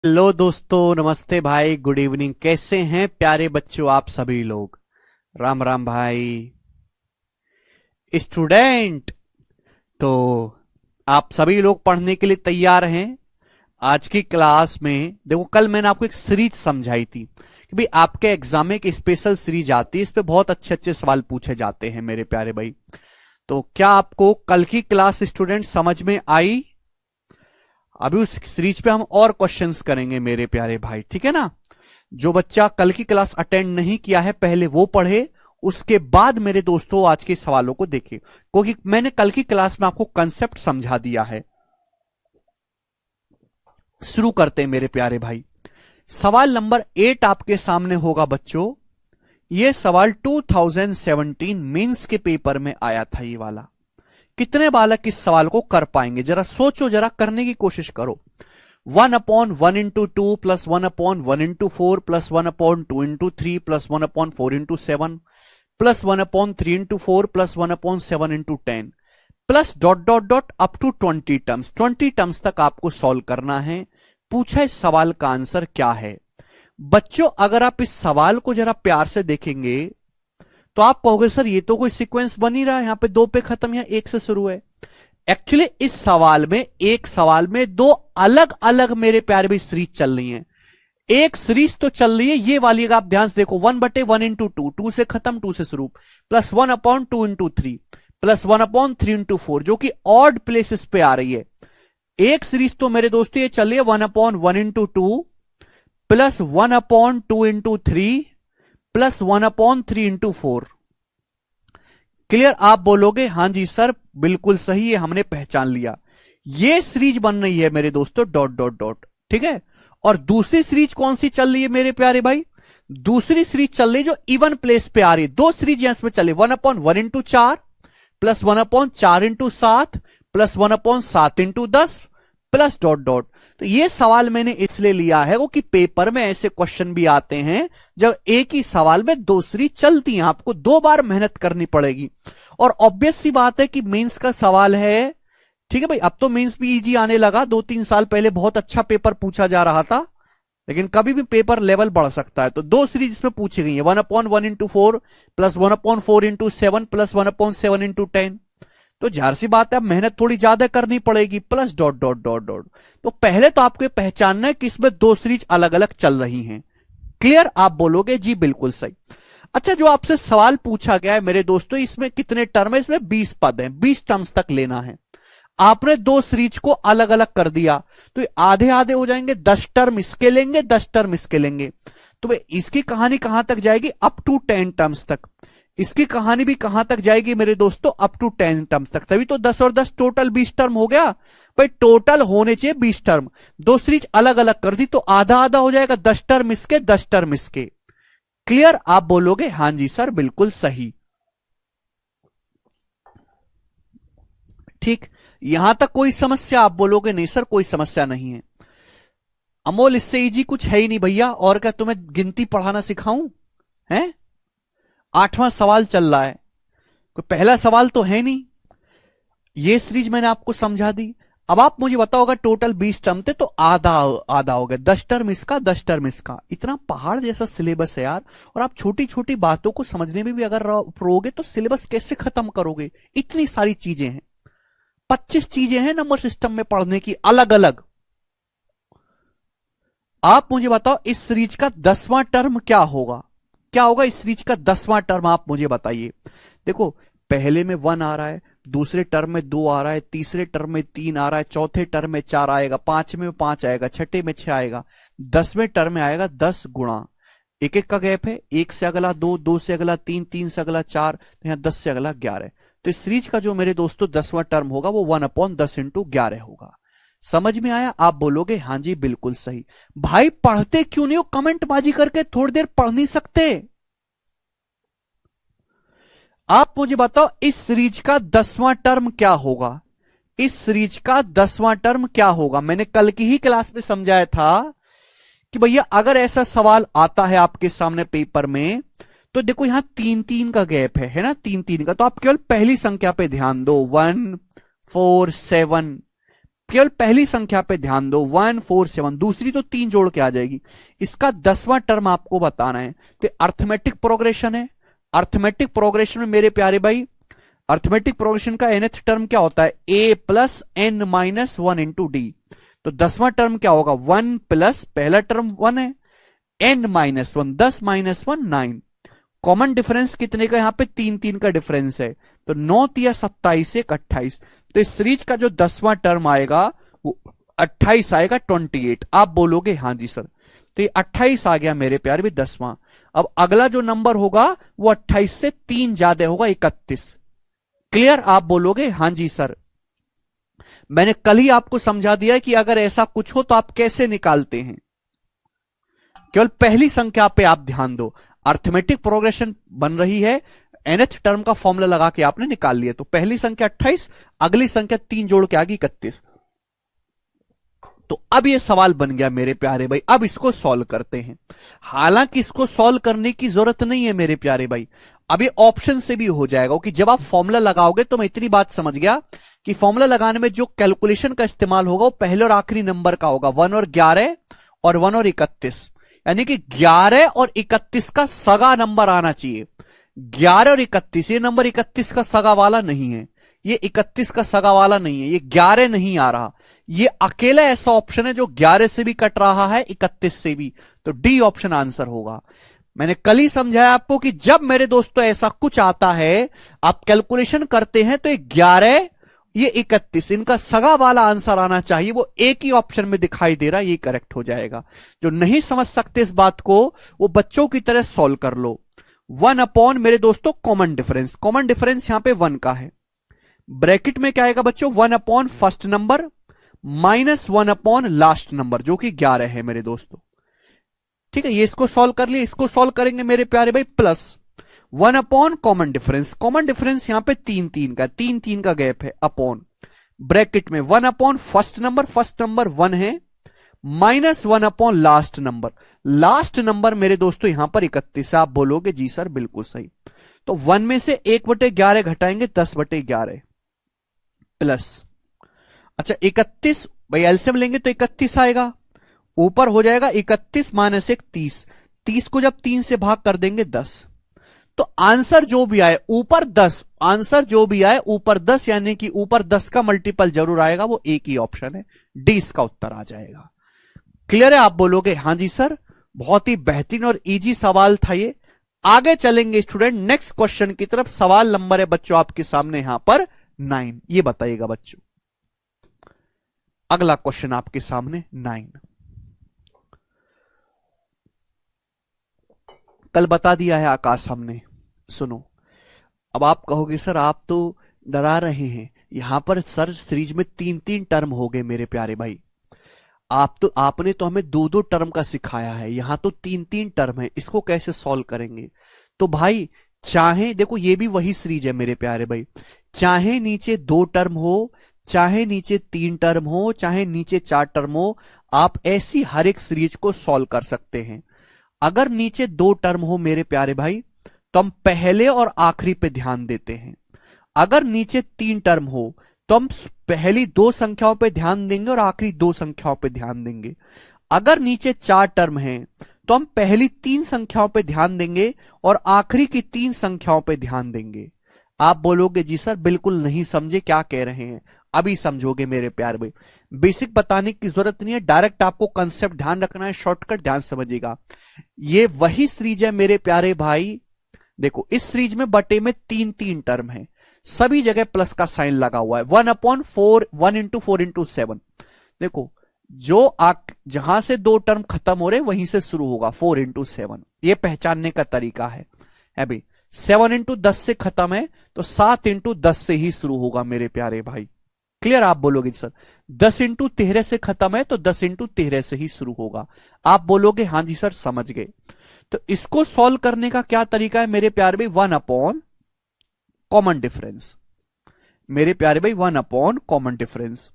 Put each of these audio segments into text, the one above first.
Hello दोस्तों, नमस्ते भाई, गुड इवनिंग। कैसे हैं प्यारे बच्चों आप सभी लोग? राम राम भाई। स्टूडेंट, तो आप सभी लोग पढ़ने के लिए तैयार हैं? आज की क्लास में देखो, कल मैंने आपको एक सीरीज समझाई थी कि भाई आपके एग्जाम में एक स्पेशल सीरीज आती है, इस पे बहुत अच्छे अच्छे सवाल पूछे जाते हैं मेरे प्यारे भाई। तो क्या आपको कल की क्लास स्टूडेंट समझ में आई? अभी उस सीरीज पे हम और क्वेश्चंस करेंगे मेरे प्यारे भाई, ठीक है ना? जो बच्चा कल की क्लास अटेंड नहीं किया है पहले वो पढ़े, उसके बाद मेरे दोस्तों आज के सवालों को देखे, क्योंकि मैंने कल की क्लास में आपको कंसेप्ट समझा दिया है। शुरू करते हैं मेरे प्यारे भाई। सवाल नंबर 8 आपके सामने होगा बच्चों। यह सवाल 2017 मेंस के पेपर में आया था ये वाला। कितने बालक इस सवाल को कर पाएंगे? जरा सोचो, जरा करने की कोशिश करो। 1/1 into 2 plus 1/1 into 4 plus 1/2 into 3 plus 1/4 into 7 plus 1/3 into 4 plus 1/7 into 10 plus dot dot dot up to 20 terms. 20 terms तक आपको सॉल्व करना है। पूछा इस सवाल का आंसर क्या है? बच्चों, अगर आप इस सवाल को जरा प्यार से देखेंगे तो आप कहोगे सर ये तो कोई सीक्वेंस बन ही रहा है, यहां पे 2 पे खत्म, यहां 1 से शुरू है। एक्चुअली इस सवाल में, एक सवाल में दो अलग अलग मेरे प्यारे भी सीरीज चल रही है। एक सीरीज तो चल रही है ये वाली, अगर आप ध्यान से देखो, 1/1 into 2, 2 से खत्म 2 से शुरू, प्लस 1/2 into 3 प्लस 1/3 into 4, जो कि ऑड प्लेसेस पे आ रही है। एक सीरीज तो मेरे दोस्तों ये चल रही है 1/1 into 2 plus 1/2 into 3 plus 1/3 into 4। Clear? आप बोलोगे हां जी सर बिल्कुल सही है, हमने पहचान लिया। ये सीरीज बन रही है मेरे दोस्तों डॉट डॉट डॉट, ठीक है। और दूसरी सीरीज कौन सी चल रही है मेरे प्यारे भाई? दूसरी सीरीज चल रही है जो इवन प्लेस पे आ रही है। दो सीरीज यहां पे चले, 1/1 into 4 plus 1/4 into 7 plus 1/7 into 10 plus dot dot. तो ये सवाल मैंने इसलिए लिया है वो कि पेपर में ऐसे क्वेश्चन भी आते हैं जब एक ही सवाल में दो सीरीज चलती हैं, आपको 2 बार मेहनत करनी पड़ेगी। और ऑब्वियस सी बात है कि मेंस का सवाल है, ठीक है भाई। अब तो मेंस भी इजी आने लगा, 2-3 साल पहले बहुत अच्छा पेपर पूछा जा रहा था, लेकिन कभी भी पेपर लेवल बढ़ सकता है। तो दो सीरीज इसमें पूछी गई है, 1/1 into 4 plus 1/4 into 7 plus 1/7 into 10। तो जाहिर सी बात है अब मेहनत थोड़ी ज्यादा करनी पड़ेगी, plus dot dot dot dot. तो पहले तो आपको पहचानना है कि इसमें दो सीरीज अलग अलग चल रही हैं। क्लियर? आप बोलोगे जी बिल्कुल सही। अच्छा, जो आपसे सवाल पूछा गया है मेरे दोस्तों, इसमें कितने टर्म है? इसमें 20 पद हैं, 20 टर्म्स तक लेना है। आपने दो सीरीज को अलग अलग कर दिया तो आधे आधे हो जाएंगे, 10 टर्म इसके लेंगे, 10 टर्म इसके लेंगे। तो इसकी कहानी कहां तक जाएगी? अप टू 10 टर्म्स तक। इसकी कहानी भी कहां तक जाएगी मेरे दोस्तों? अप टू 10 टर्म्स तक। तभी तो 10 और 10 टोटल 20 टर्म हो गया भाई। टोटल होने चाहिए 20 टर्म। दो सीरीज अलग अलग कर दी तो आधा आधा हो जाएगा, 10 टर्म इसके, 10 टर्म इसके। क्लियर? आप बोलोगे हां जी सर बिल्कुल सही। ठीक, यहां तक कोई समस्या? आप बोलोगे नहीं सर कोई समस्या नहीं है। अमोल, इससे इजी कुछ है ही नहीं भैया। और क्या तुम्हें गिनती पढ़ाना सिखाऊं? हैं? 8वां सवाल चल रहा है, कोई पहला सवाल तो है नहीं। ये सीरीज मैंने आपको समझा दी। अब आप मुझे बताओगे टोटल 20 टर्म थे तो आधा आधा हो गया, 10 टर्म इसका, 10 टर्म इसका। इतना पहाड़ जैसा सिलेबस है यार। और आप छोटी छोटी बातों को समझने में भी अगर रहोगे तो सिलेबस कैसे खत्म करोगे? इतनी सारी चीजें हैं, 25 चीजें हैं नंबर सिस्टम में पढ़ने की अलग अलग। आप मुझे बताओ इस सीरीज का 10वां टर्म क्या होगा? क्या होगा इस सीरीज का 10वां टर्म? आप मुझे बताइए। देखो, पहले में 1 आ रहा है, दूसरे टर्म में 2 आ रहा है, तीसरे टर्म में 3 आ रहा है, चौथे टर्म में 4 आएगा, पांचवें में 5 आएगा, छठे में 6 आएगा, 10वें टर्म में आएगा 10 गुणा। एक एक का गैप है, एक से अगला 2, 2 से अगला 3, 3 से अगला 4, तो यहां 10 से अगला 11। तो इस सीरीज का जो मेरे दोस्तों 10वां टर्म होगा वो 1/10 into 11 होगा। समझ में आया? आप बोलोगे हां जी बिल्कुल सही। भाई पढ़ते क्यों नहीं हो? कमेंट बाजी करके थोड़ी देर पढ़ नहीं सकते? आप मुझे बताओ इस सीरीज का 10वां टर्म क्या होगा? इस सीरीज का 10वां टर्म क्या होगा? मैंने कल की ही क्लास में समझाया था कि भैया अगर ऐसा सवाल आता है आपके सामने पेपर में तो देखो यहां 3-3 का गैप है ना, 3-3 का। तो आप केवल पहली संख्या पे ध्यान दो, 1 4 7। केवल पहली संख्या पे ध्यान दो, 1 4 7, दूसरी तो 3 जोड़ के आ जाएगी। इसका 10वां टर्म आपको बताना है, तो अर्थमेटिक प्रोग्रेशन है। अर्थमेटिक प्रोग्रेशन में मेरे प्यारे भाई, अर्थमेटिक प्रोग्रेशन का nth टर्म क्या होता है, a plus n minus 1 into D. तो 10वां टर्म क्या होगा, 1 प्लस पहला टर्म 1 है, n minus 1, 10 minus 1 9। Common difference कितने का, यहां पे 3 3 का डिफरेंस है, तो 9 तिया 27 1 28। तो इस सीरीज का जो 10वां टर्म आएगा वो 28 आएगा, 28। आप बोलोगे हां जी सर, तो ये 28 आ गया मेरे प्यारे भी 10वां। अब अगला जो नंबर होगा वो 28 से 3 ज्यादा होगा, 31। क्लियर, आप बोलोगे हां जी सर। मैंने कल ही आपको समझा दिया कि अगर ऐसा कुछ हो तो आप कैसे निकालते हैं, केवल पहली संख्या पे आप ध्यान दो। अर्थमेटिक प्रोग्रेशन बन रही है, nth टर्म का फॉर्मूला लगा के आपने निकाल लिया, तो पहली संख्या 28, अगली संख्या 3 जोड़ के आ गई 31। तो अब ये सवाल बन गया मेरे प्यारे भाई, अब इसको सॉल्व करते हैं। हालांकि इसको सॉल्व करने की जरूरत नहीं है मेरे प्यारे भाई, अब ये ऑप्शन से भी हो जाएगा, कि जब आप फॉर्मूला लगाओगे तो मैं इतनी बात समझ गया कि फॉर्मूला लगाने में जो कैलकुलेशन का इस्तेमाल होगा वो पहले और आखिरी नंबर का होगा, 1 और 11 और 1 और 31, यानी कि 11 और 31 का सगा नंबर आना चाहिए। 11 और 31, ये नंबर 31 का सगा वाला नहीं है, ये 31 का सगा वाला नहीं है, ये 11 नहीं आ रहा, ये अकेला ऐसा ऑप्शन है जो 11 से भी कट रहा है, 31 से भी, तो डी ऑप्शन आंसर होगा। मैंने कल ही समझाया आपको कि जब मेरे दोस्तों ऐसा कुछ आता है, आप कैलकुलेशन करते हैं तो ये 11 ये 31 इनका सगा वाला आंसर आना चाहिए, वो एक ही ऑप्शन में दिखाई दे रहा है, ये करेक्ट हो जाएगा। जो नहीं समझ सकते इस बात को वो बच्चों की तरह सॉल्व कर लो। 1 अपॉन मेरे दोस्तों कॉमन डिफरेंस, कॉमन डिफरेंस यहां पे 1 का है, ब्रैकेट में क्या आएगा बच्चों, 1 upon first number minus 1 upon last number जो कि 11 है मेरे दोस्तों। ठीक है, ये इसको सॉल्व कर लिया, इसको सॉल्व करेंगे मेरे प्यारे भाई, plus 1 upon common difference, common difference यहां पे 3 3 का, 3 3 का गैप है, अपॉन ब्रैकेट में 1 अपॉन फर्स्ट नंबर 1 है, माइनस 1 अपॉन लास्ट नंबर मेरे दोस्तों यहां पर 31। आप बोलोगे जी सर बिल्कुल सही, तो 1 में से 1/11 घटाएंगे 10/11 प्लस, अच्छा 31 भाई एलसीएम लेंगे तो 31 आएगा, ऊपर हो जाएगा 31 माइनस 1 30, 30 को जब 3 से भाग कर देंगे 10, तो आंसर जो भी आए ऊपर 10, आंसर जो भी आए ऊपर 10, यानी कि ऊपर 10 का मल्टीपल जरूर आएगा, वो एक ही ऑप्शन है, डी इसका उत्तर आ जाएगा। क्लियर है, आप बोलोगे हां जी सर, बहुत ही बेहतरीन और इजी सवाल था ये। आगे चलेंगे स्टूडेंट नेक्स्ट क्वेश्चन की तरफ। सवाल नंबर है बच्चों आपके सामने यहां पर 9, ये बताइएगा बच्चों, अगला क्वेश्चन आपके सामने 9। कल बता दिया है आकाश हमने, सुनो। अब आप कहोगे सर आप तो डरा रहे हैं, यहां पर सर सीरीज में 3 3 टर्म हो गए मेरे प्यारे भाई, आपने तो हमें 2 2 टर्म का सिखाया है, यहां तो 3 3 टर्म है, इसको कैसे सॉल्व करेंगे। तो भाई चाहे देखो ये भी वही सीरीज है मेरे प्यारे भाई, चाहे नीचे 2 टर्म हो, चाहे नीचे 3 टर्म हो, चाहे नीचे 4 टर्म हो, आप ऐसी हर एक सीरीज को सॉल्व कर सकते हैं। अगर नीचे 2 टर्म हो मेरे प्यारे भाई तो हम पहले और आखिरी पे ध्यान देते हैं, अगर नीचे 3 टर्म हो तो हम पहली 2 संख्याओं पे ध्यान देंगे और आखिरी 2 संख्याओं पे ध्यान देंगे, अगर नीचे 4 टर्म हैं तो हम पहली 3 संख्याओं पे ध्यान देंगे और आखिरी की 3 संख्याओं पे ध्यान देंगे। आप बोलोगे जी सर बिल्कुल नहीं समझे क्या कह रहे हैं, अभी समझोगे मेरे प्यारे भाई, बेसिक बताने की जरूरत नहीं है, डायरेक्ट आपको कंसेप्ट ध्यान रखना है, शॉर्टकट ध्यान समझिएगा। ये वही सीरीज है मेरे प्यारे भाई, देखो इस सीरीज में बटे में 3 3 टर्म है, सभी जगह प्लस का साइन लगा हुआ है, 1 अपॉन 4, 1 इंटू 4 इंटू 7। देखो जो जहां से 2 टर्म खत्म हो रहे वहीं से शुरू होगा, 4 इंटू 7, ये पहचानने का तरीका है भाई। 7 इंटू 10 से खत्म है तो 7 इंटू 10 से ही शुरू होगा मेरे प्यारे भाई। क्लियर, आप बोलोगे सर 10 इंटू 13 से खत्म है तो 10 इंटू 13 से ही शुरू होगा, आप बोलोगे हां जी सर समझ गए। तो इसको सॉल्व करने का क्या तरीका है मेरे प्यारे भाई, 1 अपॉन कॉमन डिफरेंस, मेरे प्यारे भाई 1 अपॉन कॉमन डिफरेंस।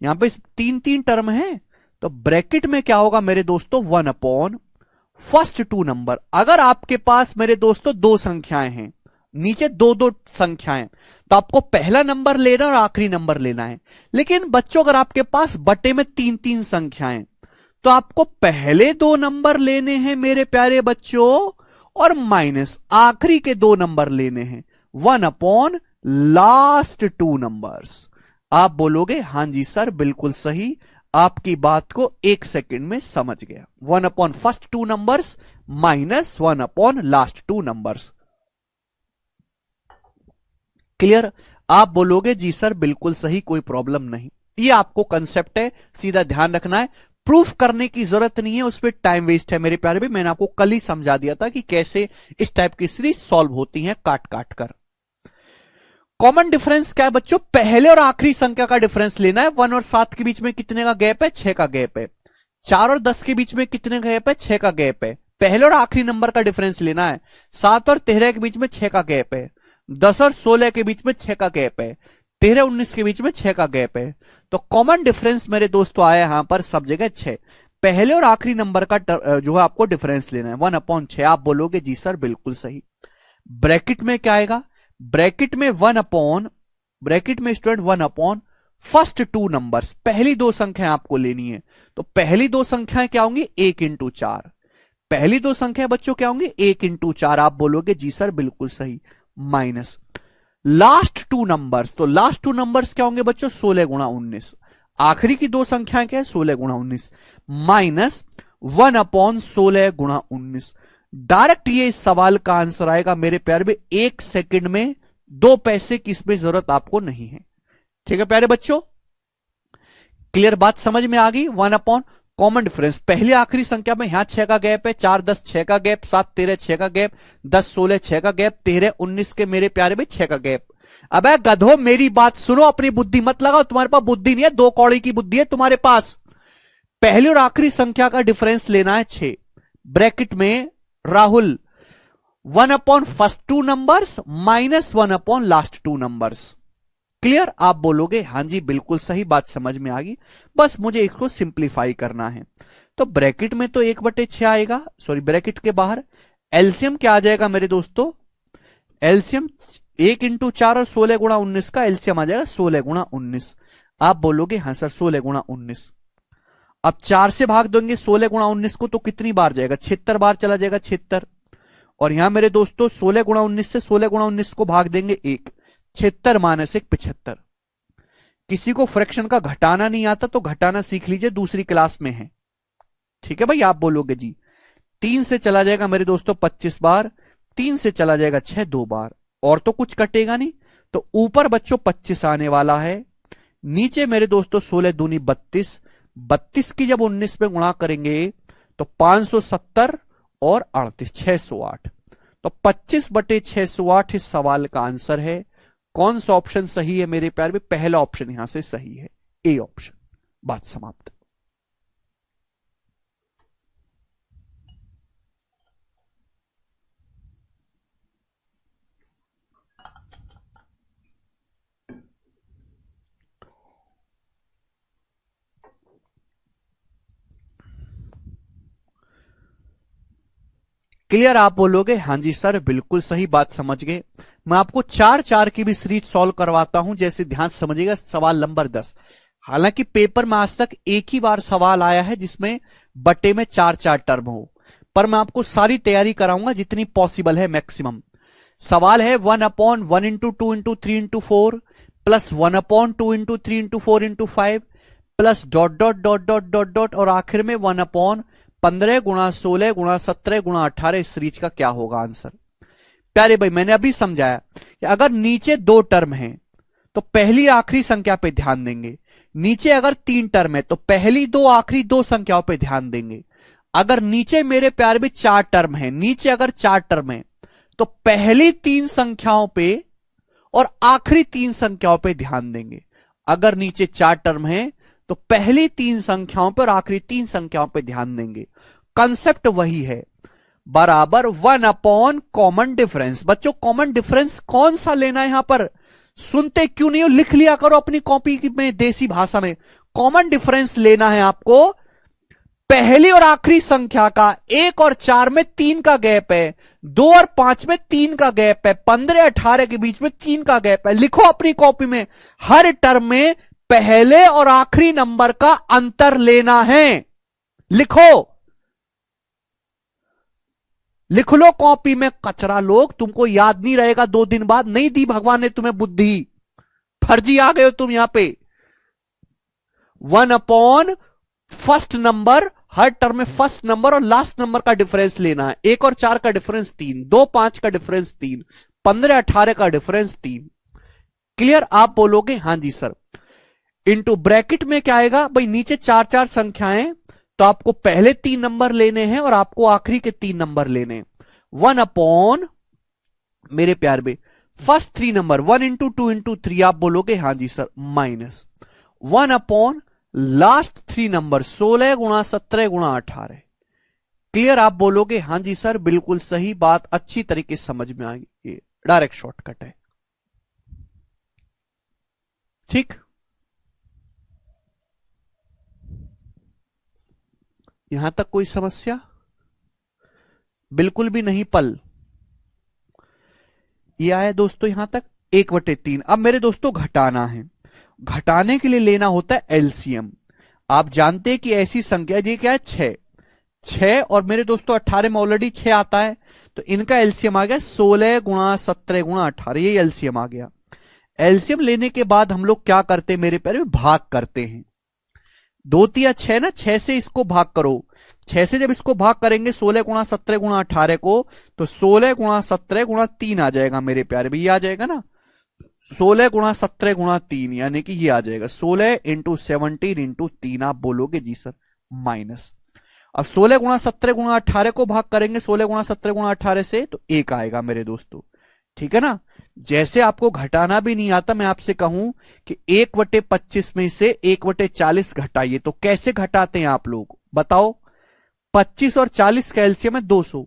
यहां पे 3 3 टर्म है तो ब्रैकेट में क्या होगा मेरे दोस्तों, 1 अपॉन फर्स्ट 2 नंबर। अगर आपके पास मेरे दोस्तों 2 संख्याएं हैं, नीचे दो दो संख्याएं, तो आपको पहला नंबर लेना और आखिरी नंबर लेना है। लेकिन बच्चों अगर आपके पास बटे में तीन तीन संख्याएं, तो आपको पहले दो नंबर लेने हैं मेरे प्यारे बच्चों, और माइनस आखिरी के दो नंबर लेने हैं, 1 लास्ट टू नंबर्स। आप बोलोगे हां जी सर बिल्कुल सही, आपकी बात को 1 सेकंड में समझ गया। 1 first two numbers minus 1 last two numbers. Clear? आप बोलोगे जी सर बिल्कुल सही, कोई प्रॉब्लम नहीं। ये आपको कंसेप्ट है, सीधा ध्यान रखना है, प्रूफ करने की जरूरत नहीं है, उस पर टाइम वेस्ट है मेरे प्यारे भी। मैंने आपको कल ही समझा दिया था कि कैसे इस टाइप की सीरीज सॉल्व होती हैं काट काट कर। कॉमन डिफरेंस क्या है बच्चों? पहले और आखिरी संख्या का डिफरेंस लेना है। 1 और 7 के बीच में कितने का गैप है? 6 का गैप है। 4 और 10 के बीच में कितने का गैप है? 6 का गैप है। पहले और आखिरी नंबर का डिफरेंस लेना है। 7 और 13 के बीच में 6 का गैप है। 10 और 16 के बीच में 6 का गैप है। 13 19 के बीच में 6 का गैप है। तो कॉमन डिफरेंस मेरे दोस्तों आया यहां पर सब जगह 6। पहले और आखिरी नंबर का जो है आपको डिफरेंस लेना है 1/6। आप बोलोगे जी सर बिल्कुल सही। ब्रैकेट में क्या आएगा? ब्रैकेट में स्टूडेंट 1 फर्स्ट टू नंबर्स, पहली दो संख्याएं आपको लेनी है। तो पहली दो संख्याएं क्या होंगी? 1 × 4। पहली दो संख्या बच्चों क्या होंगे? 1 × 4। आप बोलोगे जी सर बिल्कुल सही। माइनस लास्ट टू नंबर्स, तो लास्ट टू नंबर्स क्या होंगे बच्चों? 16 × 19। आखिरी की दो संख्याएं क्या है? 16 × 19 माइनस 1/16 × 19। डायरेक्ट ये इस सवाल का आंसर आएगा मेरे प्यारे में 1 सेकंड में, 2 पैसे की इसमें जरूरत आपको नहीं है। ठीक है प्यारे बच्चों, क्लियर बात समझ में आ गई? 1 कॉमन डिफरेंस, पहली आखिरी संख्या में यहां 6 का गैप है, 4 10 6 का गैप, 7 13 6 का गैप, 10 16 6 का गैप, 13 19 के मेरे प्यारे में 6 का गैप। अबे गधो मेरी बात सुनो, अपनी बुद्धि मत लगाओ, तुम्हारे पास बुद्धि नहीं है, 2 कौड़ी की बुद्धि है तुम्हारे पास। पहली और आखिरी संख्या का डिफरेंस लेना है 6। ब्रैकेट में Rahul 1 first two numbers minus 1 last two numbers. Clear? आप बोलोगे हां जी बिल्कुल सही, बात समझ में आ गई, बस मुझे इसको सिंप्लीफाई करना है। तो ब्रैकेट में तो 1/6 आएगा, सॉरी ब्रैकेट के बाहर एलसीएम क्या आ जाएगा मेरे दोस्तों? एलसीएम 1 × 4 और 16 × 19 का एलसीएम आ जाएगा 16 × 19। आप बोलोगे हां सर 16 × 19। अब 4 से भाग देंगे 16 × 19 को, तो कितनी बार जाएगा? 76 बार चला जाएगा, 76। और यहां मेरे दोस्तों 16 × 19 से 16 × 19 को भाग देंगे 1, 76 - 1 75। किसी को फ्रैक्शन का घटाना नहीं आता तो घटाना सीख लीजिए, दूसरी क्लास में है। ठीक है भाई? आप बोलोगे जी 3 से चला जाएगा मेरे दोस्तों 25 बार, 3 से चला जाएगा 6 2 बार, और तो कुछ कटेगा नहीं। तो ऊपर बच्चों 25 आने वाला है, नीचे मेरे दोस्तों 16 दूनी 32, 32 की जब 19 में गुणा करेंगे तो 570 और 38 608। तो 25/608 इस सवाल का आंसर है। कौन सा ऑप्शन सही है मेरे प्यार में? पहला ऑप्शन यहां से सही है, ए ऑप्शन। बात समाप्त। क्लियर? आप बोलोगे हां जी सर बिल्कुल सही, बात समझ गए। मैं आपको 4 की भी सीरीज सॉल्व करवाता हूं, जैसे ध्यान समझिएगा। सवाल नंबर 10, हालांकि पेपर में आज तक एक ही बार सवाल आया है जिसमें बटे में 4 टर्म हो, पर मैं आपको सारी तैयारी कराऊंगा जितनी पॉसिबल है मैक्सिमम। सवाल है 1/1 × 2 × 3 × 4 plus 1/2 × 3 × 4 × 5 plus dot dot dot dot dot dot, और आखिर में 1/15 × 16 × 17 × 18। इस सीरीज का क्या होगा आंसर? प्यारे भाई मैंने अभी समझाया कि अगर नीचे 2 टर्म हैं तो पहली आखिरी संख्या पे ध्यान देंगे, नीचे अगर 3 टर्म है तो पहली 2 आखिरी 2 संख्याओं पे ध्यान देंगे। अगर नीचे मेरे प्यारे में 4 टर्म है, नीचे अगर 4 टर्म है तो पहली 3 संख्याओं पे और आखिरी 3 संख्याओं पे ध्यान देंगे। अगर नीचे 4 टर्म है तो पहली 3 संख्याओं पर और आखिरी 3 संख्याओं पे ध्यान देंगे। कंसेप्ट वही है, बराबर 1 कॉमन डिफरेंस। बच्चों कॉमन डिफरेंस कौन सा लेना है यहां पर? सुनते क्यों नहीं हो? लिख लिया करो अपनी कॉपी में देसी भाषा में। कॉमन डिफरेंस लेना है आपको पहली और आखिरी संख्या का 1 और 4 में 3 का गैप है, 2 और 5 में 3 का गैप है, 15 18 के बीच में 3 का गैप है। लिखो अपनी कॉपी में, हर टर्म में पहले और आखिरी नंबर का अंतर लेना है। लिखो, लिख लो कॉपी में। कचरा लोग, तुमको याद नहीं रहेगा 2 दिन बाद। नहीं दी भगवान ने तुम्हें बुद्धि, फर्जी आ गए हो तुम यहां पे। 1 अपॉन फर्स्ट नंबर, हर टर्म में फर्स्ट नंबर और लास्ट नंबर का डिफरेंस लेना है। 1 और 4 का डिफरेंस 3, 2 5 का डिफरेंस 3, 15 18 का डिफरेंस 3। क्लियर? आप बोलोगे हां जी सर। इनटू ब्रैकेट में क्या आएगा भाई, नीचे 4 4 संख्याएं, तो आपको पहले 3 नंबर लेने हैं और आपको आखिरी के 3 नंबर लेने हैं। 1 अपॉन मेरे प्यार में फर्स्ट 3 नंबर 1 इंटू 2 इंटू 3, आप बोलोगे हां जी sir, minus 1 upon last 3 number 16 गुणा 17 गुणा 18। क्लियर? आप बोलोगे हां जी सर, बिल्कुल सही बात, अच्छी तरीके से समझ में आ गई, ये डायरेक्ट शॉर्टकट है। ठीक, यहां तक कोई समस्या? बिल्कुल भी नहीं पल। ये आया दोस्तों यहां तक 1/3। अब मेरे दोस्तों घटाना है, घटाने के लिए लेना होता है एलसीएम। आप जानते हैं कि ऐसी संख्या, ये क्या है 6, 6 और मेरे दोस्तों 18 में ऑलरेडी 6 आता है, तो इनका एलसीएम आ गया 16 गुणा 17 गुणा 18, ये एलसीएम आ गया। एलसीएम लेने के बाद हम लोग क्या करते हैं मेरे प्यारे, भाग करते हैं। 2 तिया 6 ना, 6 से इसको भाग करो। 6 से जब इसको भाग करेंगे 16 गुणा 17 गुणा 18 को, तो 16 गुणा 17 गुणा 3 आ जाएगा मेरे प्यारे भैया, आ जाएगा ना 16 गुणा 17 गुणा 3, यानी कि ये आ जाएगा 16 इंटू 17 इंटू 3। आप बोलोगे जी सर माइनस। अब 16 गुणा 17 गुणा 18 को भाग करेंगे 16 गुणा 17 गुणा 18 से, तो 1 आएगा मेरे दोस्तों। ठीक है ना? जैसे आपको घटाना भी नहीं आता, मैं आपसे कहूं कि 1/25 में से 1/40 घटाइए, तो कैसे घटाते हैं आप लोग बताओ? 25 और 40 का एलसीएम है 200।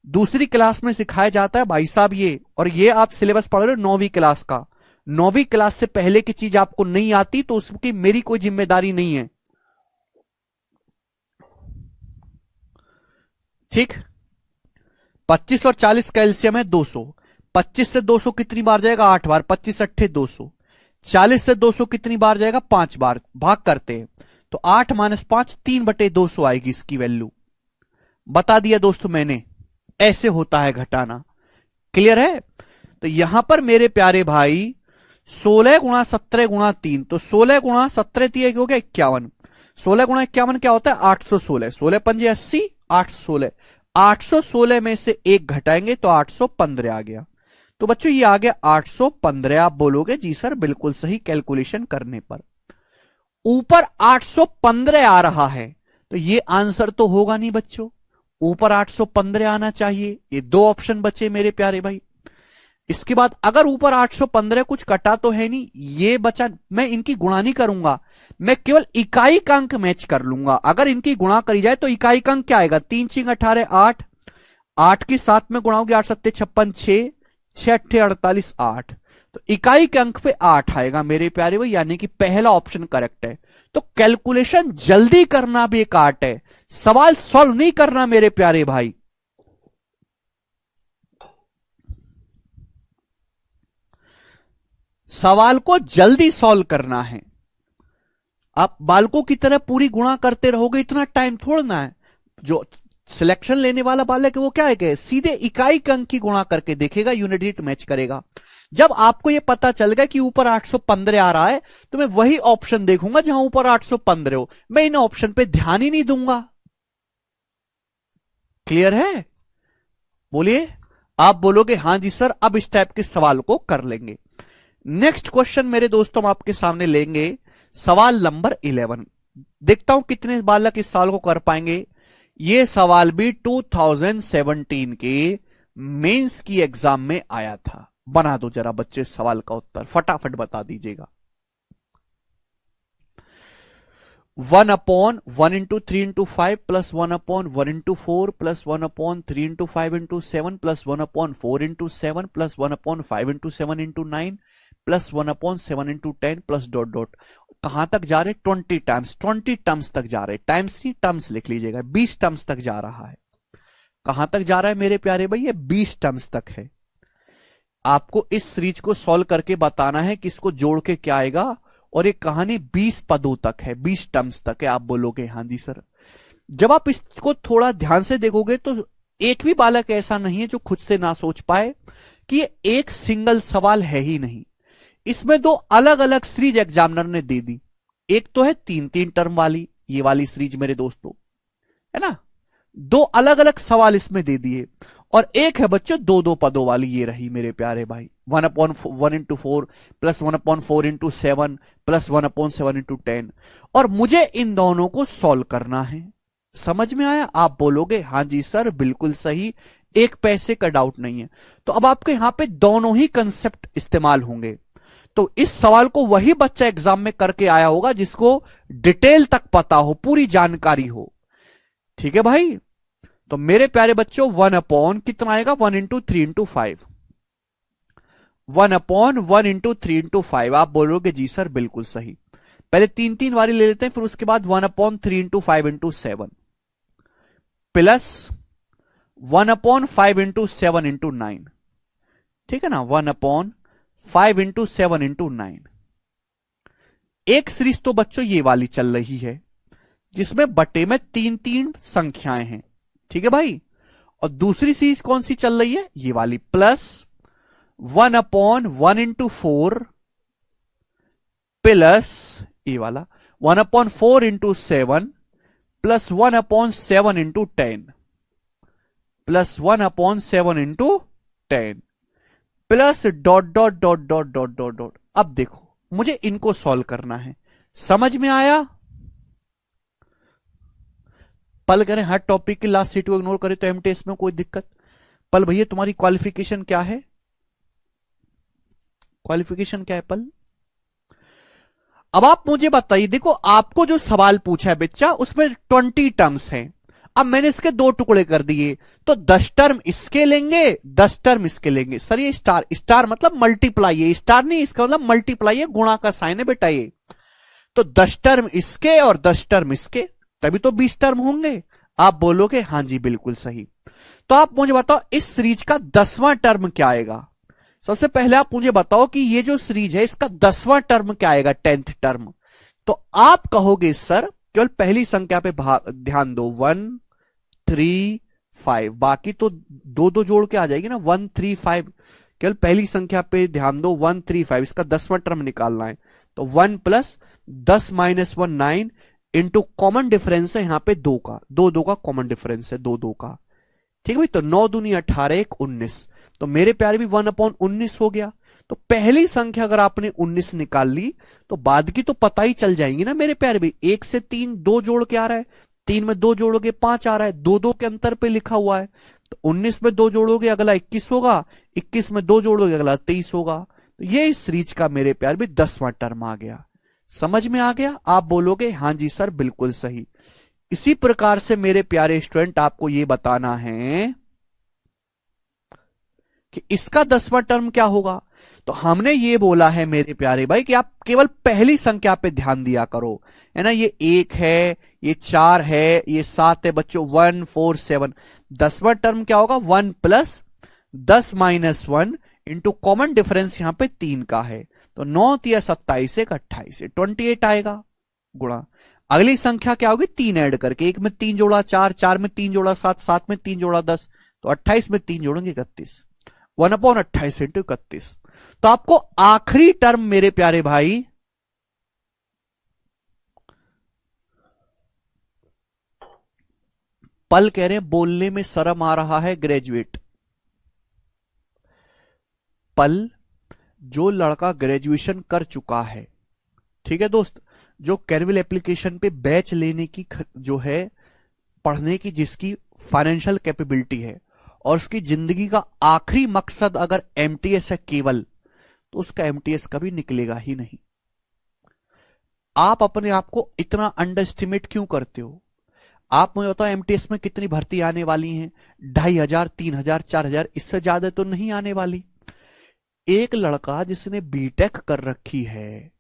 दूसरी क्लास में सिखाया जाता है भाई साहब ये, और ये आप सिलेबस पढ़ रहे हो 9वीं क्लास का। 9वीं क्लास से पहले की चीज आपको नहीं आती तो उसकी मेरी कोई जिम्मेदारी नहीं है। ठीक, 25 और 40 का एलसीएम है 200। 25 से 200 कितनी बार जाएगा? 8 बार। 25 अट्ठे 200। 40 से 200 कितनी बार जाएगा? 5 बार। भाग करते हैं तो 8 - 5 3/200 आएगी इसकी वैल्यू। बता दिया दोस्तों मैंने, ऐसे होता है घटाना। क्लियर है? तो यहां पर मेरे प्यारे भाई 16 गुणा 17 गुणा 3, तो 16 गुणा 17 3 हो गया 51। 16 गुणा 51 क्या होता है? 816। 16 पंजे 80, 816। 816 में से 1 घटाएंगे तो 815 आ गया। तो बच्चों ये आ गया 815। आप बोलोगे जी सर बिल्कुल सही, कैलकुलेशन करने पर ऊपर 815 आ रहा है, तो ये आंसर तो होगा नहीं बच्चों, ऊपर 815 आना चाहिए। ये 2 ऑप्शन बचे मेरे प्यारे भाई। इसके बाद अगर ऊपर 815 कुछ कटा तो है नहीं, ये बचा, मैं इनकी गुणा नहीं करूंगा, मैं केवल इकाई का अंक मैच कर लूंगा। अगर इनकी गुणा करी जाए तो इकाई का अंक क्या आएगा? 3 6 18 8, 8 के साथ में गुणा होगी 8 7 56 6, 6 8 48 8, तो इकाई के अंक पे 8 आएगा मेरे प्यारे भाई, यानी कि पहला ऑप्शन करेक्ट है। तो कैलकुलेशन जल्दी करना भी एक आर्ट है, सवाल सॉल्व नहीं करना मेरे प्यारे भाई। सवाल को जल्दी सॉल्व करना है। आप बालकों की तरह पूरी गुणा करते रहोगे, इतना टाइम थोड़ना है। जो सिलेक्शन लेने वाला बालक है वो क्या है कि सीधे इकाई के अंक की गुणा करके देखेगा, यूनिट डिजिट मैच करेगा। जब आपको यह पता चल गया कि ऊपर 815 आ रहा है, तो मैं वही ऑप्शन देखूंगा जहां ऊपर 815 हो, मैं इन ऑप्शन पे ध्यान ही नहीं दूंगा। क्लियर है? बोलिए। आप बोलोगे हां जी सर, अब इस टाइप के सवाल को कर लेंगे। नेक्स्ट क्वेश्चन मेरे दोस्तों हम आपके सामने लेंगे, सवाल नंबर 11। देखता हूं कितने बालक इस सवाल को कर पाएंगे। यह सवाल भी 2017 के मेंस की एग्जाम में आया था। बना दो जरा बच्चे सवाल का उत्तर, फटाफट बता दीजिएगा। 1/1 × 3 × 5 plus 1/1 × 4 plus 1/3 × 5 × 7 plus 1/4 × 7 plus 1/5 × 7 × 9 plus 1/7 plus dot dot, कहां तक जा रहे? 20 टर्म्स तक जा रहे, टाइम्स नहीं टर्म्स लिख लीजिएगा, 20 टर्म्स तक जा रहा है। कहां तक जा रहा है मेरे प्यारे भाई? ये 20 टर्म्स तक है। आपको इस सीरीज को सॉल्व करके बताना है कि इसको जोड़ के क्या आएगा, और ये कहानी 20 पदों तक है, 20 टर्म्स तक है। आप बोलोगे हाँ जी सर। जब आप इसको थोड़ा ध्यान से देखोगे तो एक भी बालक ऐसा नहीं है जो खुद से ना सोच पाए कि ये एक सिंगल सवाल है ही नहीं। इसमें दो अलग अलग सीरीज एग्जामिनर ने दे दी। एक तो है 3-3 टर्म वाली, ये वाली सीरीज मेरे दोस्तों, है ना, दो अलग अलग सवाल इसमें दे दिए, और एक है बच्चों 2-2 पदों वाली, ये रही मेरे प्यारे भाई, 1/1 प्लस 1/4 प्लस 1/7 और मुझे इन दोनों को सॉल्व करना है। समझ में आया? आप बोलोगे हाँ जी सर बिल्कुल सही, एक पैसे का डाउट नहीं है। तो अब आपके यहां पे दोनों ही कंसेप्ट इस्तेमाल होंगे। तो इस सवाल को वही बच्चा एग्जाम में करके आया होगा जिसको डिटेल तक पता हो, पूरी जानकारी हो। ठीक है भाई? तो मेरे प्यारे बच्चों 1/, कितना आएगा? 1 × 3 × 5, 1/1 × 3 × 5। आप बोलोगे जी सर बिल्कुल सही। पहले 3-3 वाली ले लेते हैं, फिर उसके बाद 1/3 × 5 × 7 प्लस 1/5 × 7 × 9। ठीक है ना, 1/5 × 7 × 9। एक सीरीज तो बच्चों ये वाली चल रही है जिसमें बटे में 3-3 संख्याएं हैं। ठीक है भाई? और दूसरी सीरीज कौन सी चल रही है? ये वाली, प्लस 1/1 × 4 प्लस ये वाला 1/4 × 7 plus 1/7 × 10 plus 1/7 × 10 plus dot dot dot dot dot dot dot. अब देखो मुझे इनको सॉल्व करना है। समझ में आया? पल करें हर टॉपिक की लास्ट सीट को इग्नोर करें तो एमटीएस में कोई दिक्कत? पल भैया तुम्हारी क्वालिफिकेशन क्या है? क्वालिफिकेशन क्या है पल? अब आप मुझे बताइए, देखो आपको जो सवाल पूछा है बच्चा उसमें 20 टर्म्स हैं। अब मैंने इसके 2 टुकड़े कर दिए, तो 10 टर्म इसके लेंगे, 10 टर्म इसके लेंगे। सर ये स्टार, स्टार मतलब मल्टीप्लाई है, स्टार नहीं, इसका मतलब मल्टीप्लाई है, गुणा का साइन है बेटा ये। तो 10 टर्म इसके और 10 टर्म इसके, तभी तो 20 टर्म होंगे। आप बोलोगे हाँ जी बिल्कुल सही। तो आप मुझे बताओ इस सीरीज का 10वां टर्म क्या आएगा? सबसे पहले आप मुझे बताओ कि ये जो सीरीज है इसका 10वां टर्म क्या आएगा, 10th टर्म। तो आप कहोगे सर केवल पहली संख्या पे ध्यान दो, 1 3 5, बाकी तो 2-2 जोड़ के आ जाएगी ना, 1 3 5। केवल पहली संख्या पे ध्यान दो, 1 3 5, इसका 10वां टर्म निकालना है। तो 1 प्लस 10 - 1 9 इंटू कॉमन डिफरेंस है यहां पे 2 का, 2 का कॉमन डिफरेंस है, 2 का। ठीक है भाई? तो 9 दूनी 18, 1 19। तो मेरे प्यारे भी 1/19 हो गया। तो पहली संख्या अगर आपने 19 निकाल ली तो बाद की तो पता ही चल जाएंगी ना मेरे प्यारे भी। 1 से 3 2 जोड़ के आ रहा है, 3 में 2 जोड़ोगे 5 आ रहा है, 2-2 के अंतर पे लिखा हुआ है। तो 19 में 2 जोड़ोगे अगला 21 होगा, 21 में 2 जोड़ोगे अगला 23 होगा। तो ये इस सीरीज का मेरे प्यारे भी 10वां टर्म आ गया। समझ में आ गया? आप बोलोगे हाँ जी सर बिल्कुल सही। इसी प्रकार से मेरे प्यारे स्टूडेंट आपको यह बताना है कि इसका 10वां टर्म क्या होगा। तो हमने ये बोला है मेरे प्यारे भाई कि आप केवल पहली संख्या पे ध्यान दिया करो, है ना। ये 1 है, ये 4 है, ये 7 है बच्चों, 1 4 7। 10वां टर्म क्या होगा? 1 प्लस 10 - 1 इंटू कॉमन डिफरेंस यहां पे 3 का है। तो 9 × 27 1 28 28 आएगा गुणा। अगली संख्या क्या होगी? 3 ऐड करके, 1 में 3 जोड़ा 4, 4 में 3 जोड़ा 7, 7 में 3 जोड़ा 10, तो 28 में 3 जोड़ेंगे 31, 1/28 इंटू 31। तो आपको आखिरी टर्म मेरे प्यारे भाई पल कह रहे हैं बोलने में शर्म आ रहा है ग्रेजुएट। पल जो लड़का ग्रेजुएशन कर चुका है, ठीक है दोस्त, जो कैरविल एप्लीकेशन पे बैच लेने की जो है पढ़ने की जिसकी फाइनेंशियल कैपेबिलिटी है और उसकी जिंदगी का आखिरी मकसद अगर एमटीएस है केवल, तो उसका एमटीएस कभी निकलेगा ही नहीं। आप अपने आप को इतना अंडर एस्टिमेट क्यों करते हो? आप मुझे बताओ एमटीएस में कितनी भर्ती आने वाली हैं? 2500, 3000, 4000, इससे ज्यादा तो नहीं आने वाली। एक लड़का जिसने बीटेक कर रखी है,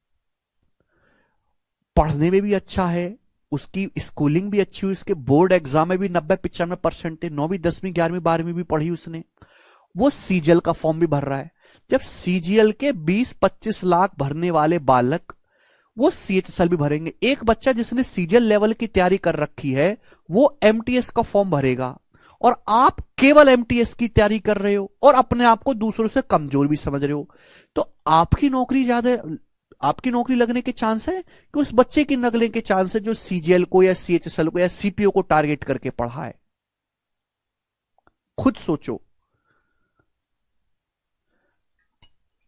पढ़ने में भी अच्छा है, उसकी स्कूलिंग भी अच्छी हुई, उसके बोर्ड एग्जाम में भी 90-95% थे, 9वीं 10वीं 11वीं 12वीं भी पढ़ी उसने, वो सीजीएल का फॉर्म भी भर रहा है। जब सीजीएल के 20-25 लाख भरने वाले बालक वो सीएचएसएल भी भरेंगे, एक बच्चा जिसने सीजीएल लेवल की तैयारी कर रखी है वो एमटीएस का फॉर्म भरेगा, और आप केवल एमटीएस की तैयारी कर रहे हो और अपने आप को दूसरों से कमजोर भी समझ रहे हो, तो आपकी नौकरी लगने के चांस है कि उस बच्चे की लगने के चांस है जो सीजीएल को या सीएचएसएल को या सीपीओ को टारगेट करके पढ़ा है? खुद सोचो।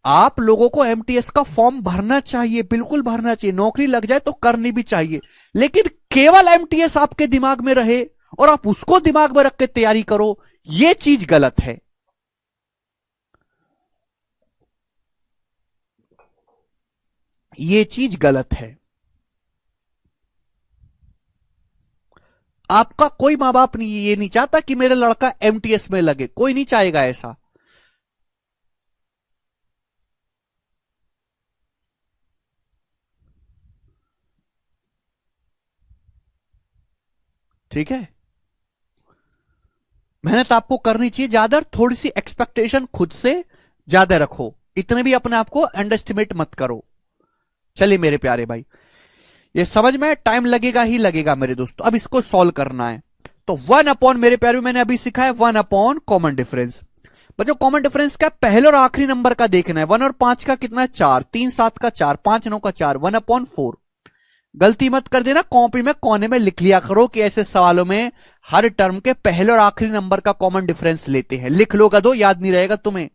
आप लोगों को एमटीएस का फॉर्म भरना चाहिए, बिल्कुल भरना चाहिए, नौकरी लग जाए तो करनी भी चाहिए, लेकिन केवल एमटीएस आपके दिमाग में रहे और आप उसको दिमाग में रख के तैयारी करो, यह चीज गलत है। यह चीज गलत है। आपका कोई मां बाप नहीं, ये नहीं चाहता कि मेरा लड़का एमटीएस में लगे, कोई नहीं चाहेगा ऐसा। ठीक है, मेहनत आपको करनी चाहिए ज्यादा, थोड़ी सी एक्सपेक्टेशन खुद से ज्यादा रखो, इतने भी अपने आप को अंडरएस्टिमेट मत करो। चलिए मेरे प्यारे भाई, ये समझ में टाइम लगेगा ही लगेगा मेरे दोस्तों। अब इसको सॉल्व करना है, तो 1 अपॉन, मेरे प्यारे मैंने अभी सीखा है 1 अपॉन कॉमन डिफरेंस। बच्चों कॉमन डिफरेंस क्या, पहले और आखिरी नंबर का देखना है। 1 और 5 का कितना है 4, 3 7 का 4, 5 9 का 4, 1/4। गलती मत कर देना, कॉपी में कोने में लिख लिया करो कि ऐसे सवालों में हर टर्म के पहले और आखिरी नंबर का कॉमन डिफरेंस लेते हैं। लिख लो गधो, याद नहीं रहेगा तुम्हें।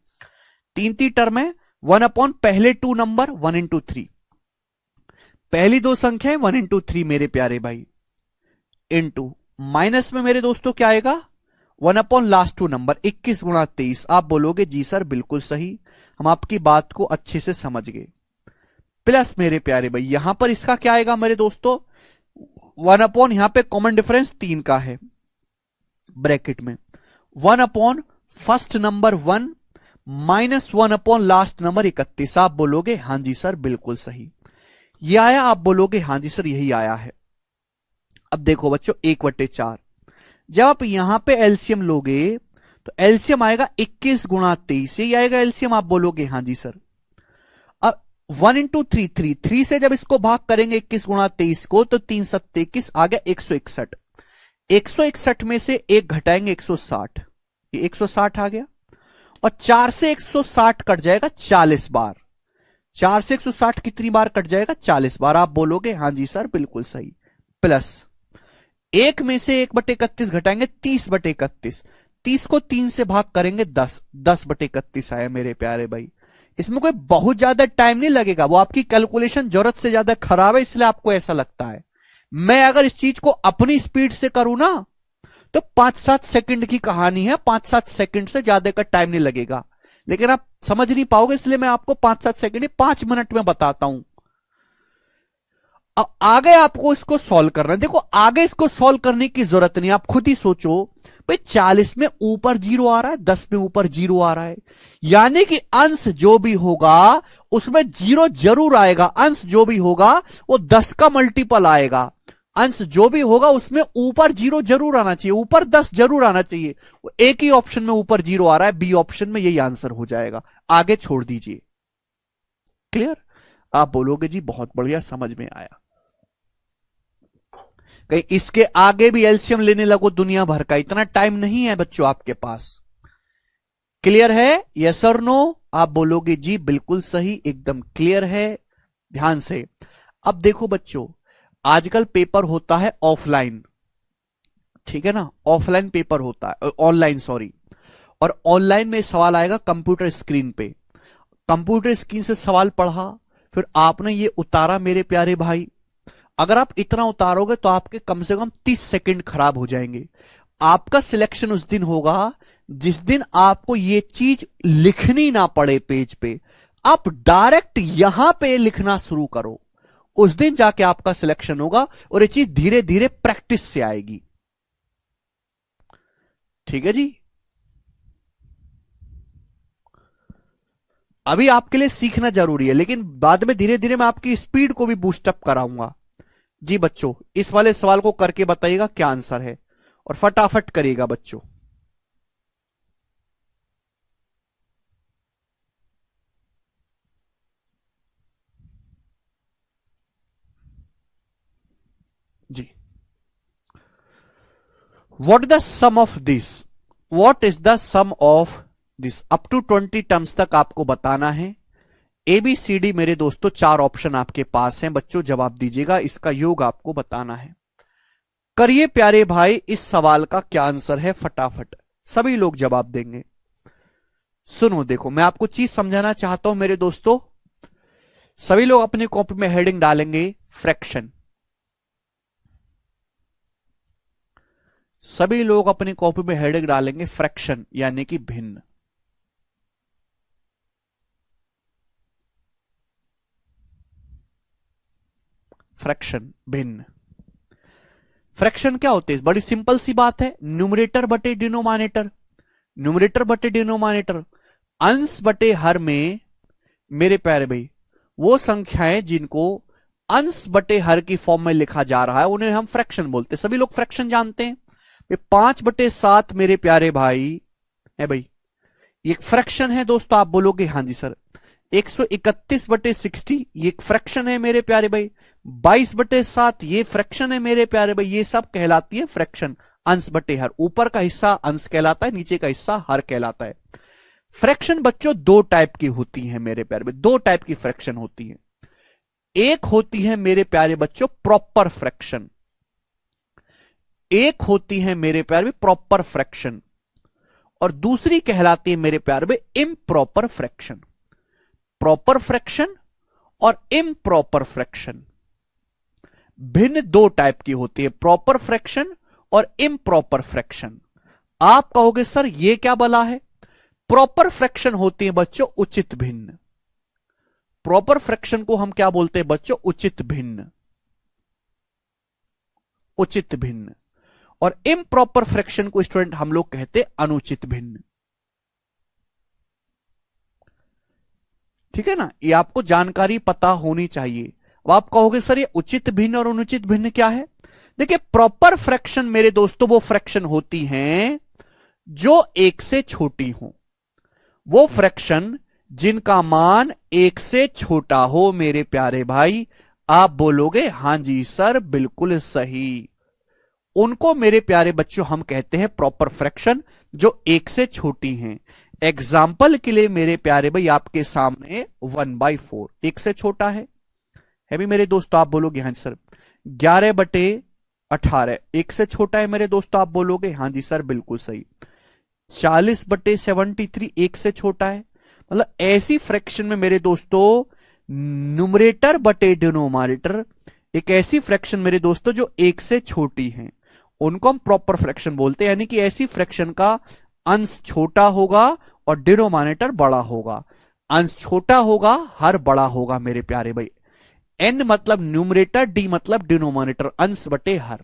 3 टर्म है, 1 अपॉन पहले 2 नंबर 1 into 3, पहली 2 संख्या 1 into 3 मेरे प्यारे भाई, इंटू माइनस में मेरे दोस्तों क्या आएगा 1 अपॉन लास्ट 2 नंबर 21 × 23। आप बोलोगे जी सर बिल्कुल सही, हम आपकी बात को अच्छे से समझ गए। प्लस मेरे प्यारे भाई यहां पर इसका क्या आएगा मेरे दोस्तों, 1 अपॉन, यहां पे कॉमन डिफरेंस 3 का है, ब्रैकेट में 1 upon first number 1 minus 1 upon last number 31। आप बोलोगे हां जी सर बिल्कुल सही, ये आया? आप बोलोगे हां जी सर यही आया है। अब देखो बच्चों 1/4, जब आप यहां पे एलसीएम लोगे तो एलसीएम आएगा 21 × 23, यही आएगा एलसीएम। आप बोलोगे हां जी सर। अब 1 into 3, 3 से जब इसको भाग करेंगे 21 × 23 को, तो 3 7 21 आ गया 161। 161 में से एक घटाएंगे 160, ये 160 आ गया, और 4 से 160 कट जाएगा 40 बार। 4 से 160 कितनी बार कट जाएगा 40 बार। आप बोलोगे हां जी सर बिल्कुल सही। प्लस 1 में से 1/31 घटाएंगे 30/31, 30 को 3 से भाग करेंगे 10, 10/31 आया मेरे प्यारे भाई। इसमें कोई बहुत ज्यादा टाइम नहीं लगेगा, वो आपकी कैलकुलेशन जरूरत से ज्यादा खराब है इसलिए आपको ऐसा लगता है। मैं अगर इस चीज को अपनी स्पीड से करूं ना तो 5-7 सेकंड की कहानी है, 5-7 सेकंड से ज्यादा का टाइम नहीं लगेगा, लेकिन आप समझ नहीं पाओगे इसलिए मैं आपको 5-7 सेकंड 5 मिनट में बताता हूं। अब आगे आपको इसको सॉल्व करना है। देखो आगे इसको सॉल्व करने की जरूरत नहीं, आप खुद ही सोचो भाई 40 में ऊपर 0 आ रहा है, 10 में ऊपर 0 आ रहा है, यानी कि अंश जो भी होगा उसमें 0 जरूर आएगा। अंश जो भी होगा वो 10 का मल्टीपल आएगा, अंश जो भी होगा उसमें ऊपर 0 जरूर आना चाहिए, ऊपर 10 जरूर आना चाहिए। एक ही ऑप्शन में ऊपर 0 आ रहा है, बी ऑप्शन में यही आंसर हो जाएगा, आगे छोड़ दीजिए। क्लियर? आप बोलोगे जी बहुत बढ़िया समझ में आया। कहीं इसके आगे भी एलसीएम लेने लगो दुनिया भर का, इतना टाइम नहीं है बच्चों आपके पास। क्लियर है? यस और नो? आप बोलोगे जी बिल्कुल सही, एकदम क्लियर है, ध्यान से। अब देखो बच्चों आजकल पेपर होता है ऑफलाइन, ठीक है ना, ऑफलाइन पेपर होता है, ऑनलाइन सॉरी, और ऑनलाइन में सवाल आएगा कंप्यूटर स्क्रीन पे। कंप्यूटर स्क्रीन से सवाल पढ़ा, फिर आपने ये उतारा मेरे प्यारे भाई, अगर आप इतना उतारोगे तो आपके कम से कम 30 सेकंड खराब हो जाएंगे। आपका सिलेक्शन उस दिन होगा जिस दिन आपको ये चीज लिखनी ना पड़े पेज पे, आप डायरेक्ट यहां पे लिखना शुरू करो, उस दिन जाके आपका सिलेक्शन होगा, और ये चीज धीरे धीरे प्रैक्टिस से आएगी। ठीक है जी? अभी आपके लिए सीखना जरूरी है, लेकिन बाद में धीरे धीरे मैं आपकी स्पीड को भी बूस्टअप कराऊंगा। जी बच्चों, इस वाले सवाल को करके बताइएगा क्या आंसर है, और फटाफट करिएगा बच्चों। जी, what the sum of this, what is the sum of this, up to 20 terms तक आपको बताना है। ABCD मेरे दोस्तों 4 ऑप्शन आपके पास हैं बच्चों, जवाब दीजिएगा, इसका योग आपको बताना है। करिए प्यारे भाई, इस सवाल का क्या आंसर है, फटाफट सभी लोग जवाब देंगे। सुनो देखो, मैं आपको चीज समझाना चाहता हूं मेरे दोस्तों। सभी लोग अपनी कॉपी में हेडिंग डालेंगे फ्रैक्शन, सभी लोग अपनी कॉपी में हेडिंग डालेंगे फ्रैक्शन, यानी कि भिन्न। फ्रैक्शन, भिन्न। फ्रैक्शन क्या होते हैं, बड़ी सिंपल सी बात है, न्यूमरेटर बटे डिनोमिनेटर, न्यूमरेटर बटे डिनोमिनेटर, अंश बटे हर में मेरे प्यारे भाई वो संख्याएं जिनको अंश बटे हर की फॉर्म में लिखा जा रहा है उन्हें हम फ्रैक्शन बोलते हैं। सभी लोग फ्रैक्शन जानते हैं। 5/7 मेरे प्यारे भाई है भाई, ये एक फ्रैक्शन है दोस्तों। आप बोलोगे हाँ जी सर। 131/60 ये एक फ्रैक्शन है मेरे प्यारे भाई। 22/7 ये फ्रैक्शन है मेरे प्यारे भाई। ये सब कहलाती है फ्रैक्शन, अंश बटे हर। ऊपर का हिस्सा अंश कहलाता है, नीचे का हिस्सा हर कहलाता है। फ्रैक्शन बच्चों दो टाइप की होती है मेरे प्यारे भाई, दो टाइप की फ्रैक्शन होती है। एक होती है मेरे प्यारे बच्चों प्रॉपर फ्रैक्शन, एक होती है मेरे प्यारे भाई प्रॉपर फ्रैक्शन, और दूसरी कहलाती है मेरे प्यारे भाई इम्प्रॉपर फ्रैक्शन। प्रॉपर फ्रैक्शन और इम्प्रॉपर फ्रैक्शन भिन्न दो टाइप की होती है, प्रॉपर फ्रैक्शन और इम्प्रॉपर फ्रैक्शन। आप कहोगे सर ये क्या बला है? प्रॉपर फ्रैक्शन होती है बच्चों उचित भिन्न। प्रॉपर फ्रैक्शन को हम क्या बोलते हैं बच्चों? उचित भिन्न, उचित भिन्न। और इम्प्रॉपर फ्रैक्शन को स्टूडेंट हम लोग कहते हैं अनुचित भिन्न। ठीक है ना, ये आपको जानकारी पता होनी चाहिए। अब आप कहोगे सर ये उचित भिन्न और अनुचित भिन्न क्या है? देखिए प्रॉपर फ्रैक्शन मेरे दोस्तों वो फ्रैक्शन होती हैं जो एक से छोटी हो, वो फ्रैक्शन जिनका मान एक से छोटा हो मेरे प्यारे भाई। आप बोलोगे हां जी सर बिल्कुल सही, उनको मेरे प्यारे बच्चों हम कहते हैं प्रॉपर फ्रैक्शन जो एक से छोटी हैं। एग्जाम्पल के लिए मेरे प्यारे भाई आपके सामने 1/4 एक से छोटा है भी मेरे दोस्तों। आप बोलोगे हाँ जी सर। 11/18 एक से छोटा है मेरे दोस्तों। आप बोलोगे हाँ जी सर बिल्कुल सही। 40/73 एक से छोटा है। मतलब ऐसी फ्रैक्शन में मेरे दोस्तों न्यूमरेटर बटे डिनोमिनेटर एक ऐसी फ्रैक्शन मेरे दोस्तों जो एक से छोटी है, उनको हम प्रॉपर फ्रैक्शन बोलते हैं। यानी कि ऐसी फ्रैक्शन का अंश छोटा होगा और डिनोमिनेटर बड़ा होगा। अंश छोटा होगा, हर बड़ा होगा मेरे प्यारे भाई। n मतलब न्यूमरेटर, d मतलब डिनोमिनेटर, अंश बटे हर।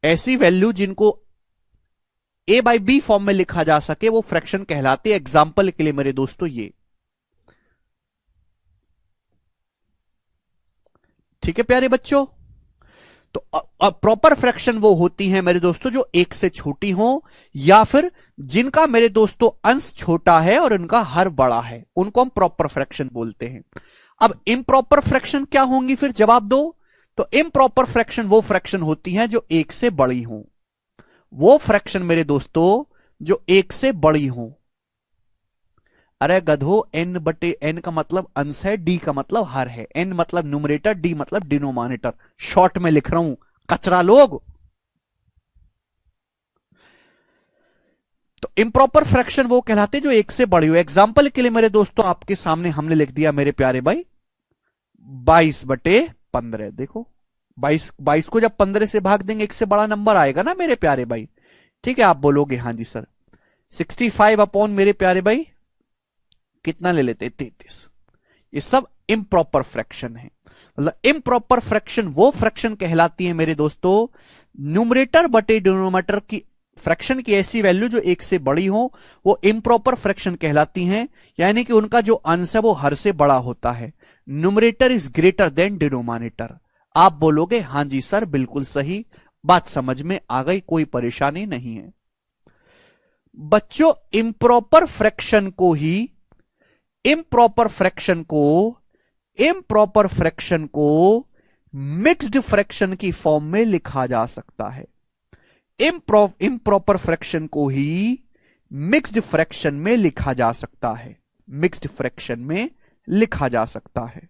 ऐसी वैल्यू जिनको a/b फॉर्म में लिखा जा सके वो फ्रैक्शन कहलाती है। एग्जाम्पल के लिए मेरे दोस्तों ये, ठीक है प्यारे बच्चों। तो प्रॉपर फ्रैक्शन वो होती हैं मेरे दोस्तों जो एक से छोटी हो, या फिर जिनका मेरे दोस्तों अंश छोटा है और उनका हर बड़ा है, उनको हम प्रॉपर फ्रैक्शन बोलते हैं। अब इम्प्रॉपर फ्रैक्शन क्या होंगी, फिर जवाब दो। तो इम्प्रॉपर फ्रैक्शन वो फ्रैक्शन होती हैं जो एक से बड़ी हो, वो फ्रैक्शन मेरे दोस्तों जो एक से बड़ी हो। अरे गधो, n/n का मतलब अंश है, d का मतलब हर है। n मतलब न्यूमरेटर, d मतलब डिनोमिनेटर। शॉर्ट में लिख रहा हूं कचरा लोग। तो इम्प्रॉपर फ्रैक्शन वो कहलाते जो एक से बड़ी हो। एग्जाम्पल के लिए मेरे दोस्तों आपके सामने हमने लिख दिया मेरे प्यारे भाई 22/15। देखो 22 को जब 15 से भाग देंगे एक से बड़ा नंबर आएगा ना मेरे प्यारे भाई। ठीक है, आप बोलोगे हाँ जी सर। 65 अपॉन मेरे प्यारे भाई कितना ले लेते? 33। ये सब इम्प्रॉपर फ्रैक्शन है। मतलब इम्प्रॉपर फ्रैक्शन वो फ्रैक्शन कहलाती है मेरे दोस्तों न्यूमरेटर बटे डिनोमिनेटर की फ्रैक्शन की ऐसी वैल्यू जो एक से बड़ी हो वो इम्प्रॉपर फ्रैक्शन कहलाती हैं, यानी कि उनका जो अंश है वो हर से बड़ा होता है। Numerator is greater than denominator. आप बोलोगे हां जी सर बिल्कुल सही, बात समझ में आ गई, कोई परेशानी नहीं है। बच्चों इम्प्रॉपर फ्रैक्शन को ही इम्प्रॉपर फ्रैक्शन को इम्प्रॉपर फ्रैक्शन को मिक्स्ड फ्रैक्शन की फॉर्म में लिखा जा सकता है। इम्प्रॉपर फ्रैक्शन को ही मिक्स्ड फ्रैक्शन में लिखा जा सकता है, मिक्स्ड फ्रैक्शन में लिखा जा सकता है।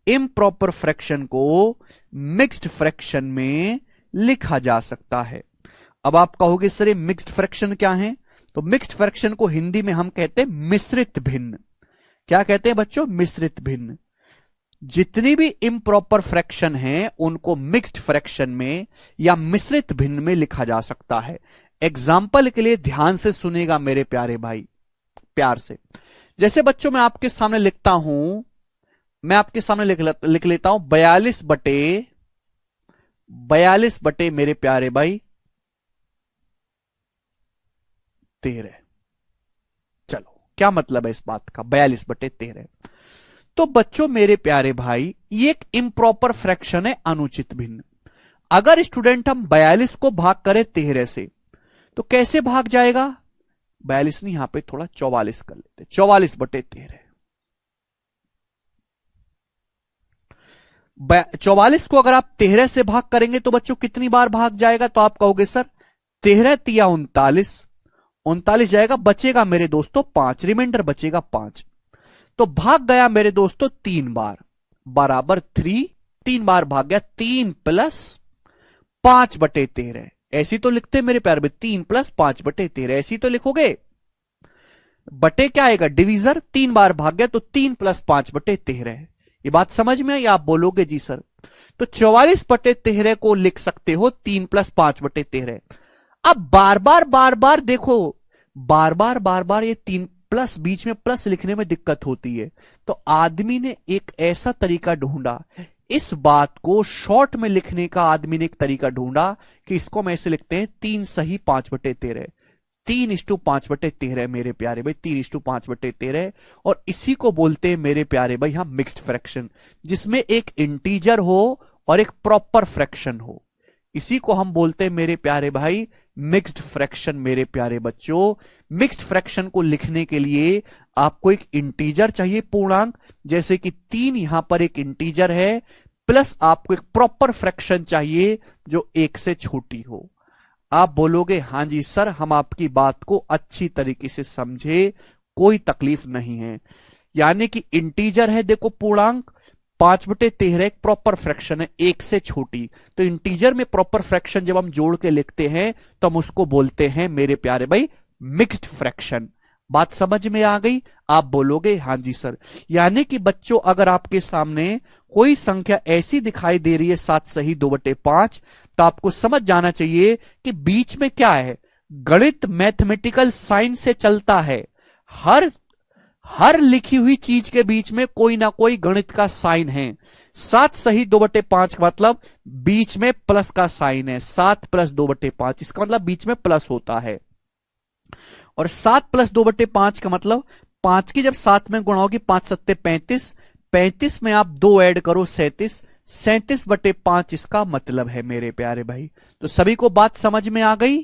इम्प्रॉपर फ्रैक्शन को मिक्स्ड फ्रैक्शन में लिखा जा सकता है। अब आप कहोगे सर ये मिक्स्ड फ्रैक्शन क्या है? तो मिक्स्ड फ्रैक्शन को हिंदी में हम कहते हैं मिश्रित भिन्न। क्या कहते हैं बच्चों? मिश्रित भिन्न। जितनी भी इम्प्रॉपर फ्रैक्शन हैं उनको मिक्स्ड फ्रैक्शन में या मिश्रित भिन्न में लिखा जा सकता है। एग्जाम्पल के लिए ध्यान से सुनेगा मेरे प्यारे भाई, प्यार से। जैसे बच्चों मैं आपके सामने लिखता हूं, मैं आपके सामने लिख लेता हूं 42 बटे मेरे प्यारे भाई 13। चलो क्या मतलब है इस बात का? 42/13। तो बच्चों मेरे प्यारे भाई ये एक इम्प्रॉपर फ्रैक्शन है, अनुचित भिन्न। अगर स्टूडेंट हम 42 को भाग करें 13 से तो कैसे भाग जाएगा? 42 नहीं, यहां पे थोड़ा 44 कर लेते, 44/13। 44 को अगर आप 13 से भाग करेंगे तो बच्चों कितनी बार भाग जाएगा? तो आप कहोगे सर 13 तिया 39, 39 जाएगा, बचेगा मेरे दोस्तों 5, रिमाइंडर बचेगा 5। तो भाग गया मेरे दोस्तों 3 बार, बराबर 3, 3 बार भाग गया, 3 प्लस 5/13। ऐसी तो लिखते मेरे प्यार में, 3 प्लस 5/13 ऐसी तो लिखोगे। बटे क्या आएगा? डिवीजर, 3 बार भाग गया तो 3 प्लस 5/13। ये बात समझ में आई? आप बोलोगे जी सर। तो 44/13 को लिख सकते हो 3 प्लस 5/13। अब बार बार देखो, बार बार ये 3 प्लस बीच में प्लस लिखने में दिक्कत होती है। तो आदमी ने एक ऐसा तरीका ढूंढा, इस बात को शॉर्ट में लिखने का आदमी ने एक तरीका ढूंढा कि इसको हम ऐसे लिखते हैं 3 सही 5/13। 3:5/13 मेरे प्यारे भाई, 3:5/13। और इसी को बोलते हैं मेरे प्यारे भाई हम मिक्स्ड फ्रैक्शन, जिसमें एक इंटीजर हो और एक प्रॉपर फ्रैक्शन हो। इसी को हम बोलते हैं मेरे प्यारे भाई मिक्स्ड फ्रैक्शन। मेरे प्यारे बच्चों मिक्स्ड फ्रैक्शन को लिखने के लिए आपको एक इंटीजर चाहिए पूर्णांक, जैसे कि 3 यहां पर एक इंटीजर है, प्लस आपको एक प्रॉपर फ्रैक्शन चाहिए जो 1 से छोटी हो। आप बोलोगे हां जी सर हम आपकी बात को अच्छी तरीके से समझे, कोई तकलीफ नहीं है। यानी कि इंटीजर है, देखो पूर्णांक 5/13 एक प्रॉपर फ्रैक्शन है 1 से छोटी। तो इंटीजर में प्रॉपर फ्रैक्शन जब हम जोड़ के लिखते हैं तो हम उसको बोलते हैं मेरे प्यारे भाई मिक्स्ड फ्रैक्शन। बात समझ में आ गई? आप बोलोगे हां जी सर। यानी कि बच्चों अगर आपके सामने कोई संख्या ऐसी दिखाई दे रही है 7 सही 2/5, तो आपको समझ जाना चाहिए कि बीच में क्या है, गणित मैथमेटिकल साइन से चलता है। हर हर लिखी हुई चीज के बीच में कोई ना कोई गणित का साइन है। 7 सही 2/5 का मतलब बीच में प्लस का साइन है, 7 प्लस 2/5 इसका मतलब बीच में प्लस होता है। और 7 प्लस 2/5 का मतलब 5 की जब 7 में गुणा होगी 5 सत्ते 35, 35 में आप 2 ऐड करो 37, 37/5 इसका मतलब है मेरे प्यारे भाई। तो सभी को बात समझ में आ गई?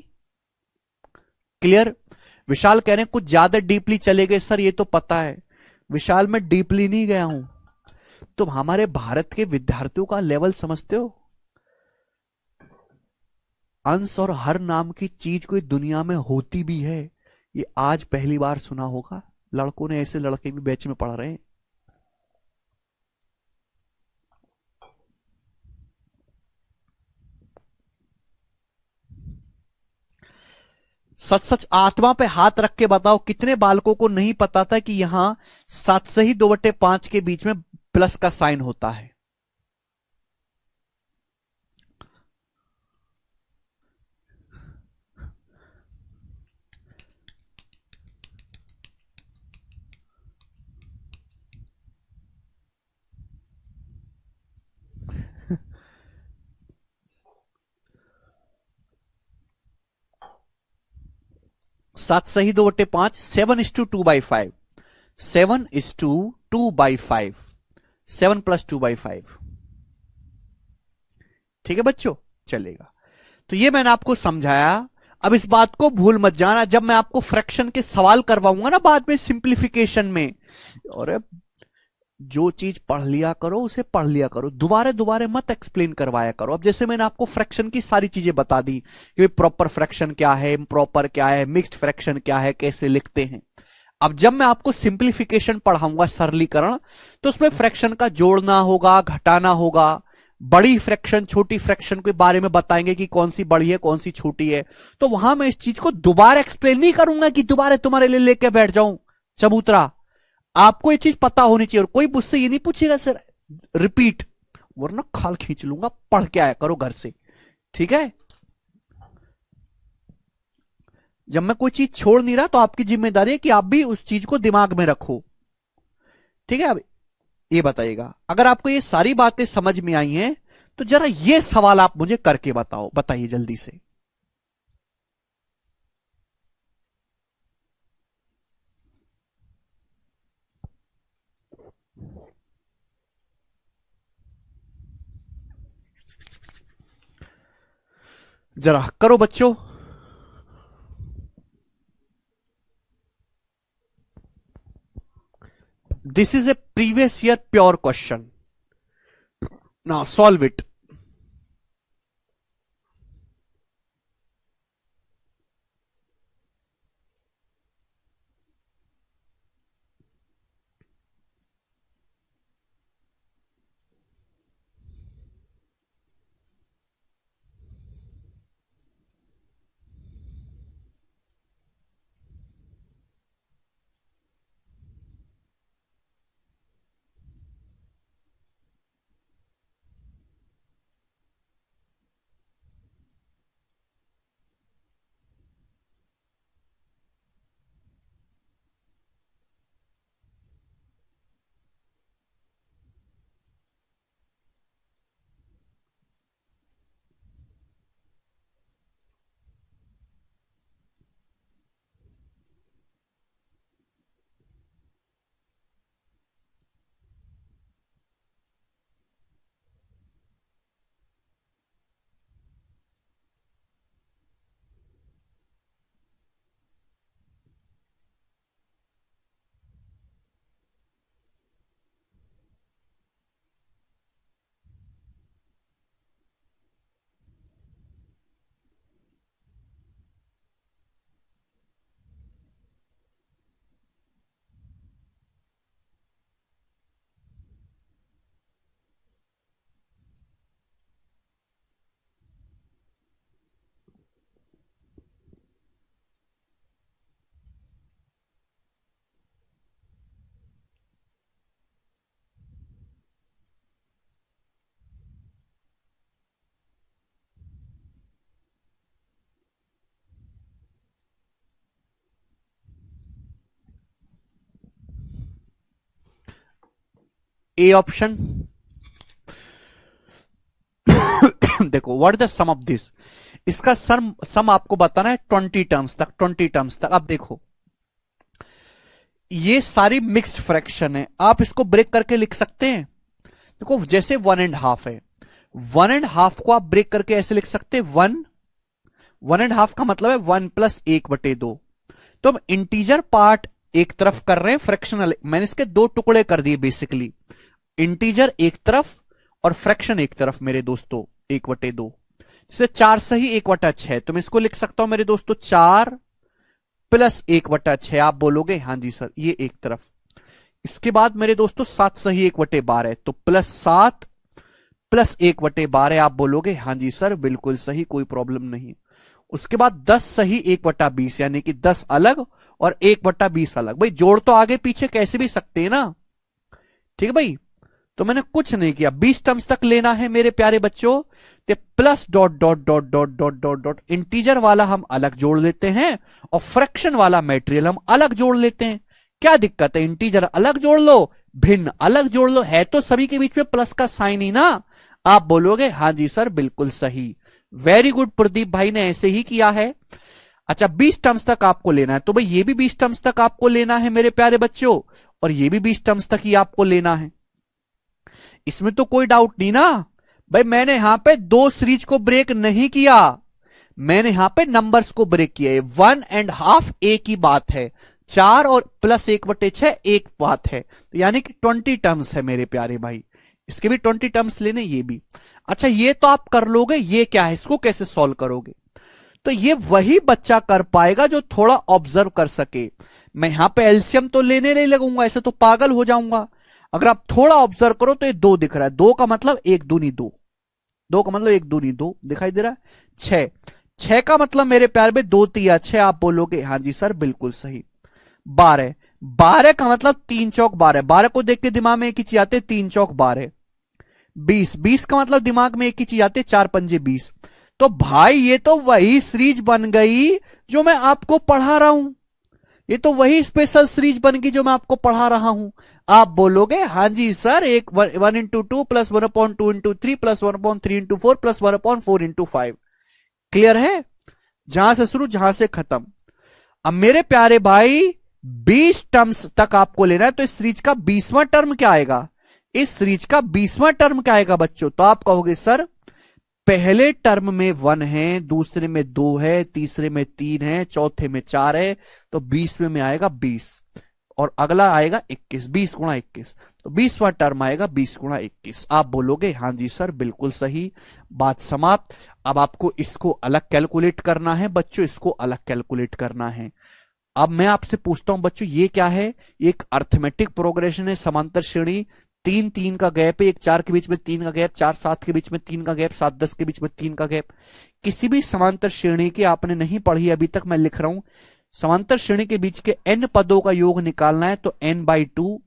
क्लियर? विशाल कह रहे हैं कुछ ज्यादा डीपली चले गए सर, ये तो पता है। विशाल मैं डीपली नहीं गया हूं। तुम हमारे भारत के विद्यार्थियों का लेवल समझते हो? अंश और हर नाम की चीज कोई दुनिया में होती भी है, ये आज पहली बार सुना होगा। लड़कों ने ऐसे, लड़के भी बैच में पढ़ रहे हैं। सच सच आत्मा पे हाथ रख के बताओ कितने बालकों को नहीं पता था कि यहां 7 से ही 2/5 के बीच में प्लस का साइन होता है। 7 सही 2/5, 7:2/5, 7:2/5, 7 + 2/5। ठीक है बच्चों, चलेगा। तो ये मैंने आपको समझाया। अब इस बात को भूल मत जाना, जब मैं आपको फ्रैक्शन के सवाल करवाऊंगा ना बाद में सिंप्लीफिकेशन में, और जो चीज पढ़ लिया करो उसे पढ़ लिया करो, दोबारा दोबारा मत एक्सप्लेन करवाया करो। अब जैसे मैंने आपको फ्रैक्शन की सारी चीजें बता दी कि प्रॉपर फ्रैक्शन क्या है, इम्प्रॉपर क्या है, मिक्स्ड फ्रैक्शन क्या है, कैसे लिखते हैं। अब जब मैं आपको सिंप्लीफिकेशन पढ़ाऊंगा, सरलीकरण, तो उसमें फ्रैक्शन का जोड़ना होगा, घटाना होगा, बड़ी फ्रैक्शन छोटी फ्रैक्शन के बारे में बताएंगे कि कौन सी बड़ी है कौन सी छोटी है। तो वहां मैं इस चीज को दोबारा एक्सप्लेन नहीं करूंगा कि दोबारा तुम्हारे लिए लेके बैठ जाऊं चबूतरा। आपको ये चीज पता होनी चाहिए, और कोई मुझसे ये नहीं पूछेगा सर रिपीट, वरना खाल खींच लूंगा। पढ़ के आया करो घर से, ठीक है। जब मैं कोई चीज छोड़ नहीं रहा तो आपकी जिम्मेदारी है कि आप भी उस चीज को दिमाग में रखो, ठीक है। अब ये बताइएगा, अगर आपको ये सारी बातें समझ में आई हैं तो जरा ये सवाल आप मुझे करके बताओ, बताइए जल्दी से। जरा करो बच्चों। This is a previous year pure question, now solve it. A option देखो, what the sum of this, इसका सम आपको बताना है 20 टर्म्स तक, 20 टर्म्स तक। अब देखो ये सारी मिक्स्ड फ्रैक्शन है, आप इसको ब्रेक करके लिख सकते हैं। देखो जैसे 1.5 है, 1.5 को आप ब्रेक करके ऐसे लिख सकते हैं 1.5 का मतलब है 1 + 1/2। तो हम इंटीजर पार्ट एक तरफ कर रहे हैं, फ्रैक्शनल मैंने इसके दो टुकड़े कर दिए बेसिकली, इंटीजर एक तरफ और फ्रैक्शन एक तरफ मेरे दोस्तों 1/2। जैसे 4 सही 1/6, तो मैं इसको लिख सकता हूं मेरे दोस्तों 4 + 1/6। आप बोलोगे हाँ जी सर, ये एक तरफ। इसके बाद मेरे दोस्तों 7 सही 1/12, तो +7 + 1/12 आप बोलोगे हाँ जी सर बिल्कुल सही, कोई प्रॉब्लम नहीं। उसके बाद 10 सही 1/20, यानी कि 10 अलग और 1/20 अलग। भाई जोड़ तो आगे पीछे कैसे भी सकते हैं ना, ठीक है भाई। तो मैंने कुछ नहीं किया, 20 टर्म्स तक लेना है मेरे प्यारे बच्चों। तो plus dot dot dot dot dot dot dot integer वाला हम अलग जोड़ लेते हैं और फ्रैक्शन वाला मटेरियल हम अलग जोड़ लेते हैं। क्या दिक्कत है, इंटीजर अलग जोड़ लो, भिन्न अलग जोड़ लो, है तो सभी के बीच में प्लस का साइन ही ना। आप बोलोगे हाँ जी सर बिल्कुल सही। वेरी गुड, प्रदीप भाई ने ऐसे ही किया है। अच्छा 20 टर्म्स तक आपको लेना है, तो भाई ये भी 20 टर्म्स तक आपको लेना है मेरे प्यारे बच्चों, और ये भी 20 टर्म्स तक ही आपको लेना है। इसमें तो कोई डाउट नहीं ना। भाई मैंने यहां पे दो सीरीज को ब्रेक नहीं किया, मैंने यहां पे नंबर्स को ब्रेक किया है। 1.5 एक ही बात है, 4 और प्लस 1/6 एक बात है, तो यानी कि 20 टर्म्स है मेरे प्यारे भाई। इसके भी 20 टर्म्स लेने, ये भी। अच्छा ये तो आप कर लोगे, ये क्या है, इसको कैसे सॉल्व करोगे? तो ये वही बच्चा कर पाएगा जो थोड़ा ऑब्जर्व कर सके। मैं यहां पे एलसीएम तो लेने नहीं लगूंगा, ऐसे तो पागल हो जाऊंगा। अगर आप थोड़ा ऑब्जर्व करो तो ये 2 दिख रहा है, 2 का मतलब 1 दूनी 2, 2 का मतलब 1 दूनी 2 दिखाई दे रहा है। 6, 6 का मतलब मेरे प्यार में 2 तिया 6, आप बोलोगे हाँ जी सर बिल्कुल सही। 12, 12 का मतलब 3 चौक 12, 12 को देख के दिमाग में एक ही चीज आते 3 चौक 12। 20, 20 का मतलब दिमाग में एक ही चीज आती 4 पंजे 20। तो भाई ये तो वही सीरीज बन गई जो मैं आपको पढ़ा रहा हूं, ये तो वही स्पेशल सीरीज बन गई जो मैं आपको पढ़ा रहा हूं। आप बोलोगे हाँ जी सर, एक 1/2 प्लस 1/2 प्लस 1/3 प्लस 1/4 क्लियर है? जहां से शुरू जहां से खत्म। अब मेरे प्यारे भाई 20 टर्म्स तक आपको लेना है, तो इस सीरीज का 20वां टर्म क्या आएगा? इस सीरीज का 20वां टर्म क्या आएगा बच्चों? तो आप कहोगे सर पहले टर्म में 1 है, दूसरे में 2 है, तीसरे में 3 है, चौथे में 4 है, तो 20वें में आएगा 20, और अगला आएगा 21, 20 गुणा 21, तो 20वां टर्म आएगा 20 गुणा 21। आप बोलोगे हाँ जी सर बिल्कुल सही, बात समाप्त। अब आपको इसको अलग कैलकुलेट करना है बच्चों, इसको अलग कैलकुलेट करना है। अब मैं आपसे पूछता हूं बच्चों ये क्या है? एक अर्थमेटिक प्रोग्रेशन है, समांतर श्रेणी, 3 3 का गैप है, एक 4 के बीच में 3 का गैप, 4 7 के बीच में 3 का गैप, 7 10 के बीच में 3 का गैप। किसी भी समांतर श्रेणी की आपने नहीं पढ़ी अभी तक, मैं लिख रहा हूं, समांतर श्रेणी के बीच के n पदों का योग निकालना है, तो n/2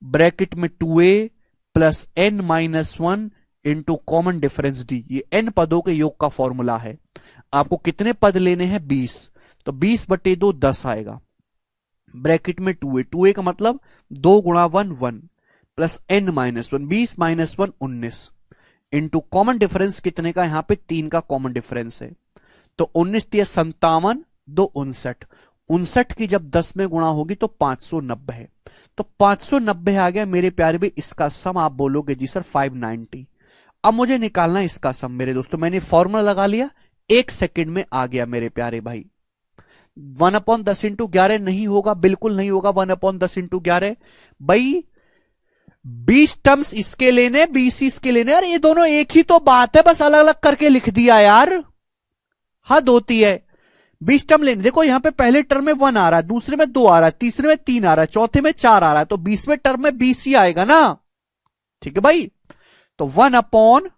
ब्रैकेट में 2a plus n-1 into common difference d, ये n पदों के योग का फॉर्मूला है। आपको कितने पद लेने हैं? 20, तो 20/2 10 आएगा, ब्रैकेट में 2a, 2a का मतलब 2 गुणा 1 1 plus n-1, 20 minus 1 19 into common difference कितने का? यहां पे 3 का कॉमन डिफरेंस है, तो 19 दिया 57, 2 59, 59 की जब 10 में गुणा होगी तो 590 है, तो 590 आ गया मेरे प्यारे भी इसका सम। आप बोलोगे जी सर 590। अब मुझे निकालना है इसका सम मेरे दोस्तों, मैंने फॉर्मूला लगा लिया, 1 सेकंड में आ गया मेरे प्यारे भाई। 1/10 इंटू 11 नहीं होगा, बिल्कुल नहीं होगा 1/10 इंटू 11 भाई। 20 टर्म्स इसके लेने, 20 इसके लेने, और ये दोनों एक ही तो बात है, बस अलग अलग करके लिख दिया यार, हद होती है। 20 टर्म लेने, देखो यहां पे पहले टर्म में 1 आ रहा है, दूसरे में 2 आ रहा है, तीसरे में 3 आ रहा है, चौथे में 4 आ रहा है, तो 20वें टर्म में 20 ही आएगा ना। ठीक है भाई, तो 1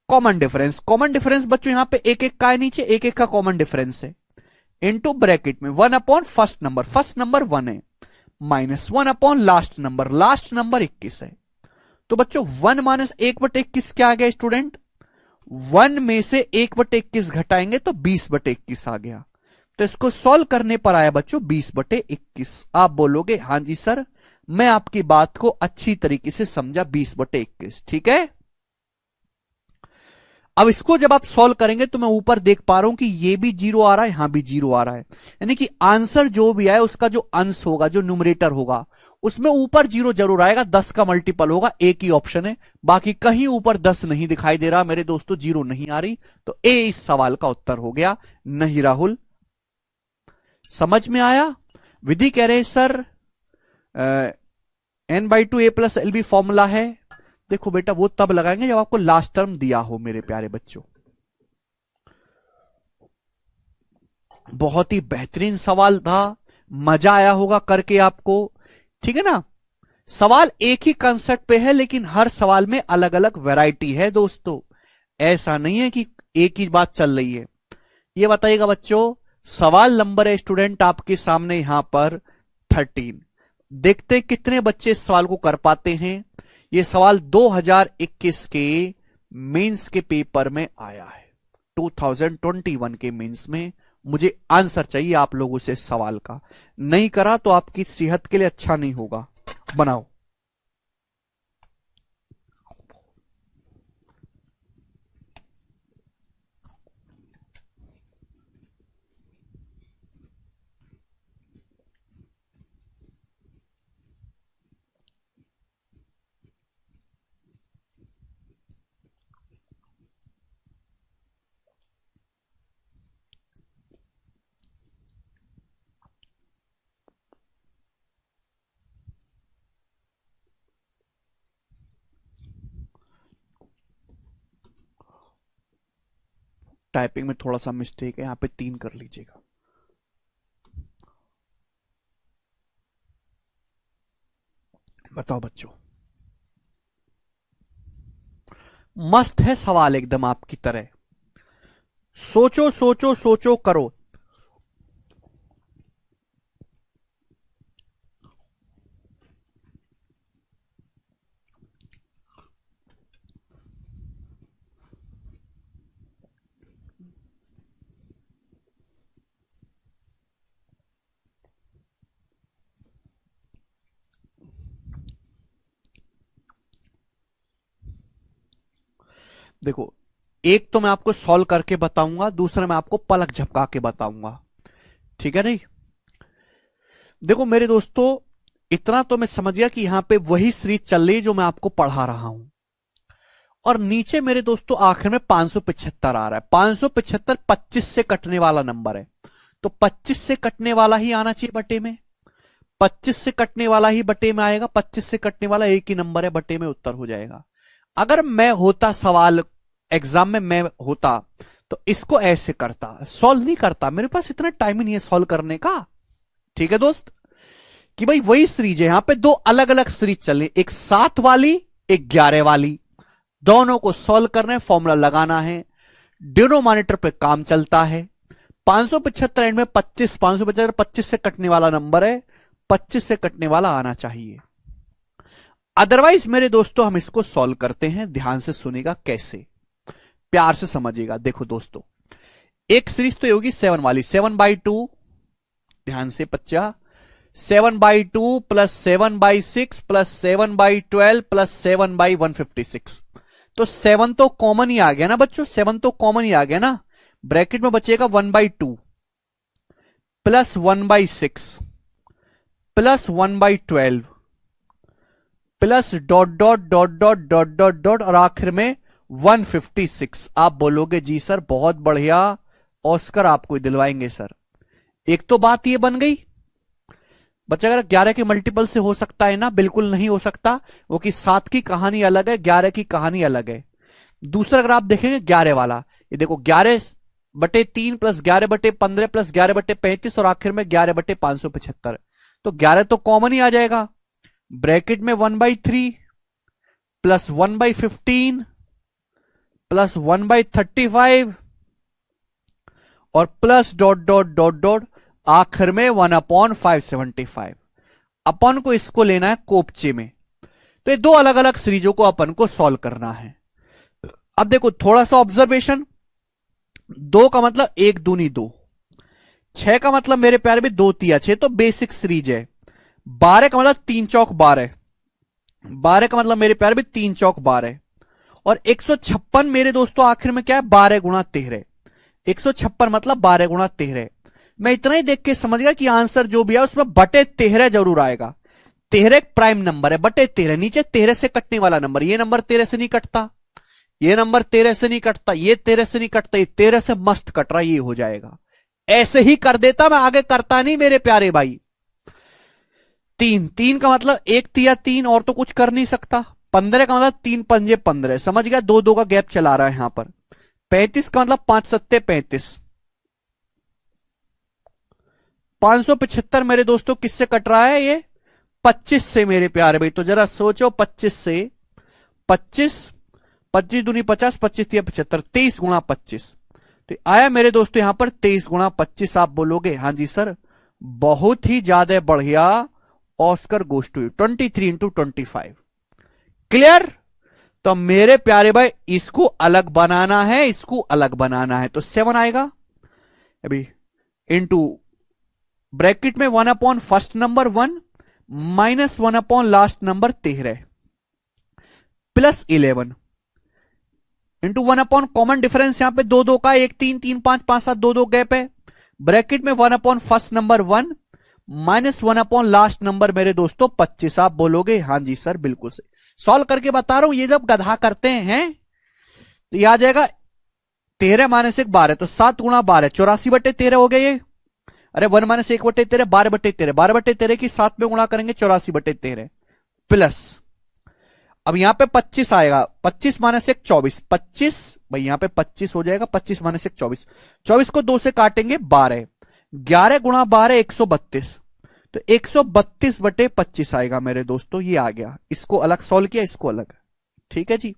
कॉमन डिफरेंस, कॉमन डिफरेंस बच्चों यहां पे एक एक का है, नीचे एक एक का कॉमन डिफरेंस है, इंटू ब्रैकेट में 1 फर्स्ट नंबर, फर्स्ट नंबर 1 है, minus 1 last number, last number 21 है। तो बच्चों 1 माइनस 1/21 क्या आ गया स्टूडेंट? 1 में से 1/21 घटाएंगे तो 20/21 आ गया, तो इसको सॉल्व करने पर आया बच्चों 20/21। आप बोलोगे हाँ जी सर, मैं आपकी बात को अच्छी तरीके से समझा, 20/21 ठीक है। अब इसको जब आप सॉल्व करेंगे तो मैं ऊपर देख पा रहा हूं कि ये भी 0 आ रहा है, यहां भी 0 आ रहा है, यानी कि आंसर जो भी आए उसका जो अंश होगा, जो न्यूमरेटर होगा, उसमें ऊपर 0 जरूर आएगा, 10 का मल्टीपल होगा, एक ही ऑप्शन है, बाकी कहीं ऊपर 10 नहीं दिखाई दे रहा मेरे दोस्तों, 0 नहीं आ रही, तो ए इस सवाल का उत्तर हो गया। नहीं राहुल, समझ में आया? विधि कह रहे sir n/2 a plus l B formula है। देखो बेटा वो तब लगाएंगे जब आपको लास्ट टर्म दिया हो मेरे प्यारे बच्चों। बहुत ही बेहतरीन सवाल था, मजा आया होगा करके आपको, ठीक है ना। सवाल एक ही कंसेप्ट पे है, लेकिन हर सवाल में अलग अलग वैरायटी है दोस्तों, ऐसा नहीं है कि एक ही बात चल रही है। ये बताइएगा बच्चों, सवाल नंबर है स्टूडेंट आपके सामने यहां पर 13, देखते कितने बच्चे इस सवाल को कर पाते हैं। यह सवाल 2021 के मेंस के पेपर में आया है, 2021 के मेंस में। मुझे आंसर चाहिए आप लोगों से इस सवाल का, नहीं करा तो आपकी सेहत के लिए अच्छा नहीं होगा। बनाओ। टाइपिंग में थोड़ा सा मिस्टेक है, यहां पे 3 कर लीजिएगा। बताओ बच्चों, मस्त है सवाल एकदम आपकी तरह। सोचो सोचो सोचो करो। देखो, एक तो मैं आपको सॉल्व करके बताऊंगा, दूसरा मैं आपको पलक झपका के बताऊंगा, ठीक है नहीं। देखो मेरे दोस्तों, इतना तो मैं समझ गया कि यहां पे वही सीरीज चल रही है जो मैं आपको पढ़ा रहा हूं, और नीचे मेरे दोस्तों आखिर में 575 आ रहा है। 575 25 से कटने वाला नंबर है, तो 25 से कटने वाला ही आना चाहिए बटे में। 25 से कटने वाला ही बटे में आएगा। 25 से कटने वाला एक ही नंबर है, बटे में उत्तर हो जाएगा। अगर मैं होता सवाल एग्जाम में, मैं होता तो इसको ऐसे करता, सॉल्व नहीं करता, मेरे पास इतना टाइम ही नहीं है सॉल्व करने का, ठीक है दोस्त। कि भाई वही सीरीज है, यहां पे दो अलग अलग सीरीज चल रही, एक 7 वाली एक 11 वाली, दोनों को सॉल्व करना है, फॉर्मूला लगाना है, डिनोमिनेटर पे काम चलता है। 575 एंड में 25, 575 25 से कटने वाला नंबर है, 25 से कटने वाला आना चाहिए। अदरवाइज मेरे दोस्तों हम इसको सॉल्व करते हैं, ध्यान से सुनेगा कैसे, प्यार से समझिएगा। देखो दोस्तों, एक सीरीज तो होगी 7 वाली, 7/2, ध्यान से बच्चा, 7/2 प्लस 7/6 प्लस 7/12 प्लस 7/156। तो 7 तो कॉमन ही आ गया ना बच्चों, 7 तो कॉमन ही आ गया ना। ब्रैकेट में बचेगा 1/2 plus 1/6 plus 1/12 plus dot dot dot dot dot dot dot और आखिर में 156। आप बोलोगे जी सर बहुत बढ़िया, ऑस्कर आपको दिलवाएंगे सर। एक तो बात ये बन गई बच्चा, अगर 11 के मल्टीपल से हो सकता है ना, बिल्कुल नहीं हो सकता, वो कि 7 की कहानी अलग है, 11 की कहानी अलग है। दूसरा अगर आप देखेंगे 11 वाला, ये देखो 11/3 प्लस 11/15 प्लस 11/35 और आखिर में 11/575, तो 11 तो कॉमन ही आ जाएगा। ब्रैकेट में 1/3 प्लस 1/15 प्लस 1/35 और plus dot dot dot dot आखिर में 1/575। अपन को इसको लेना है कोपचे में, तो ये दो अलग अलग सीरीजों को अपन को सॉल्व करना है। अब देखो थोड़ा सा ऑब्जर्वेशन, 2 का मतलब 1 दूनी 2, 6 का मतलब मेरे प्यारे में 2 तिया 6, तो बेसिक सीरीज है। 12 का मतलब 3 चौक 12, 12 का मतलब मेरे प्यारे में 3 चौक 12, और 156 मेरे दोस्तों आखिर में क्या है, 12 गुणा 13। 156 मतलब 12 गुणा 13। मैं इतना ही देख के समझ गया कि आंसर जो भी है उसमें बटे 13 जरूर आएगा। 13 एक प्राइम नंबर है, बटे 13 नीचे 13 से कटने वाला नंबर, ये नंबर 13 से नहीं कटता, ये नंबर 13 से नहीं कटता, ये 13 से नहीं कटता, ये 13 से मस्त कट रहा, ये हो जाएगा। ऐसे ही कर देता, मैं आगे करता नहीं मेरे प्यारे भाई। 3 का मतलब 1 तिया 3 और तो कुछ कर नहीं सकता। 15 का मतलब 3 पंजे 15, समझ गया, 2 का गैप चला रहा है यहां पर। 35 का मतलब 5 सत्ते 35। 575 मेरे दोस्तों किससे कट रहा है, ये 25 से मेरे प्यारे भाई। तो जरा सोचो, 25 से 25, 25 दूनी 50, 25 तिया 75, 23 गुणा 25, तो आया मेरे दोस्तों यहां पर 23 गुणा 25। आप बोलोगे हाँ जी सर बहुत ही ज्यादा बढ़िया, Oscar goes to you. 23 into 25, clear. तो मेरे प्यारे भाई इसको अलग बनाना है, इसको अलग बनाना है, तो 7 आएगा अभी इंटू ब्रैकेट में 1 first number 1 minus 1 last number 13 plus 11 into 1 common difference यहां पे 2 का, 1 3 3 5 5 7 2 गैप है। ब्रैकेट में 1 first number 1 minus 1 last number मेरे दोस्तों 25। आप बोलोगे हाँ जी सर बिल्कुल सही, सॉल्व करके बता रहा हूं। ये जब गधा करते हैं तो यह आ जाएगा 13 माइनस 1 12, तो 7 गुणा 12 84/13 हो गया ये। अरे 1 माइनस 1/13 12/13, 12/13 की 7 में गुणा करेंगे 84/13 प्लस अब यहां पे 25 आएगा, 25 माइनस 1 24, 25 भाई यहां पे 25 हो जाएगा, 25 माइनस 1 24, 24 को 2 से काटेंगे 12, 11 गुणा 12 132, तो 132 बटे 25 आएगा मेरे दोस्तों, ये आ गया। इसको अलग सॉल्व किया, इसको अलग, ठीक है जी।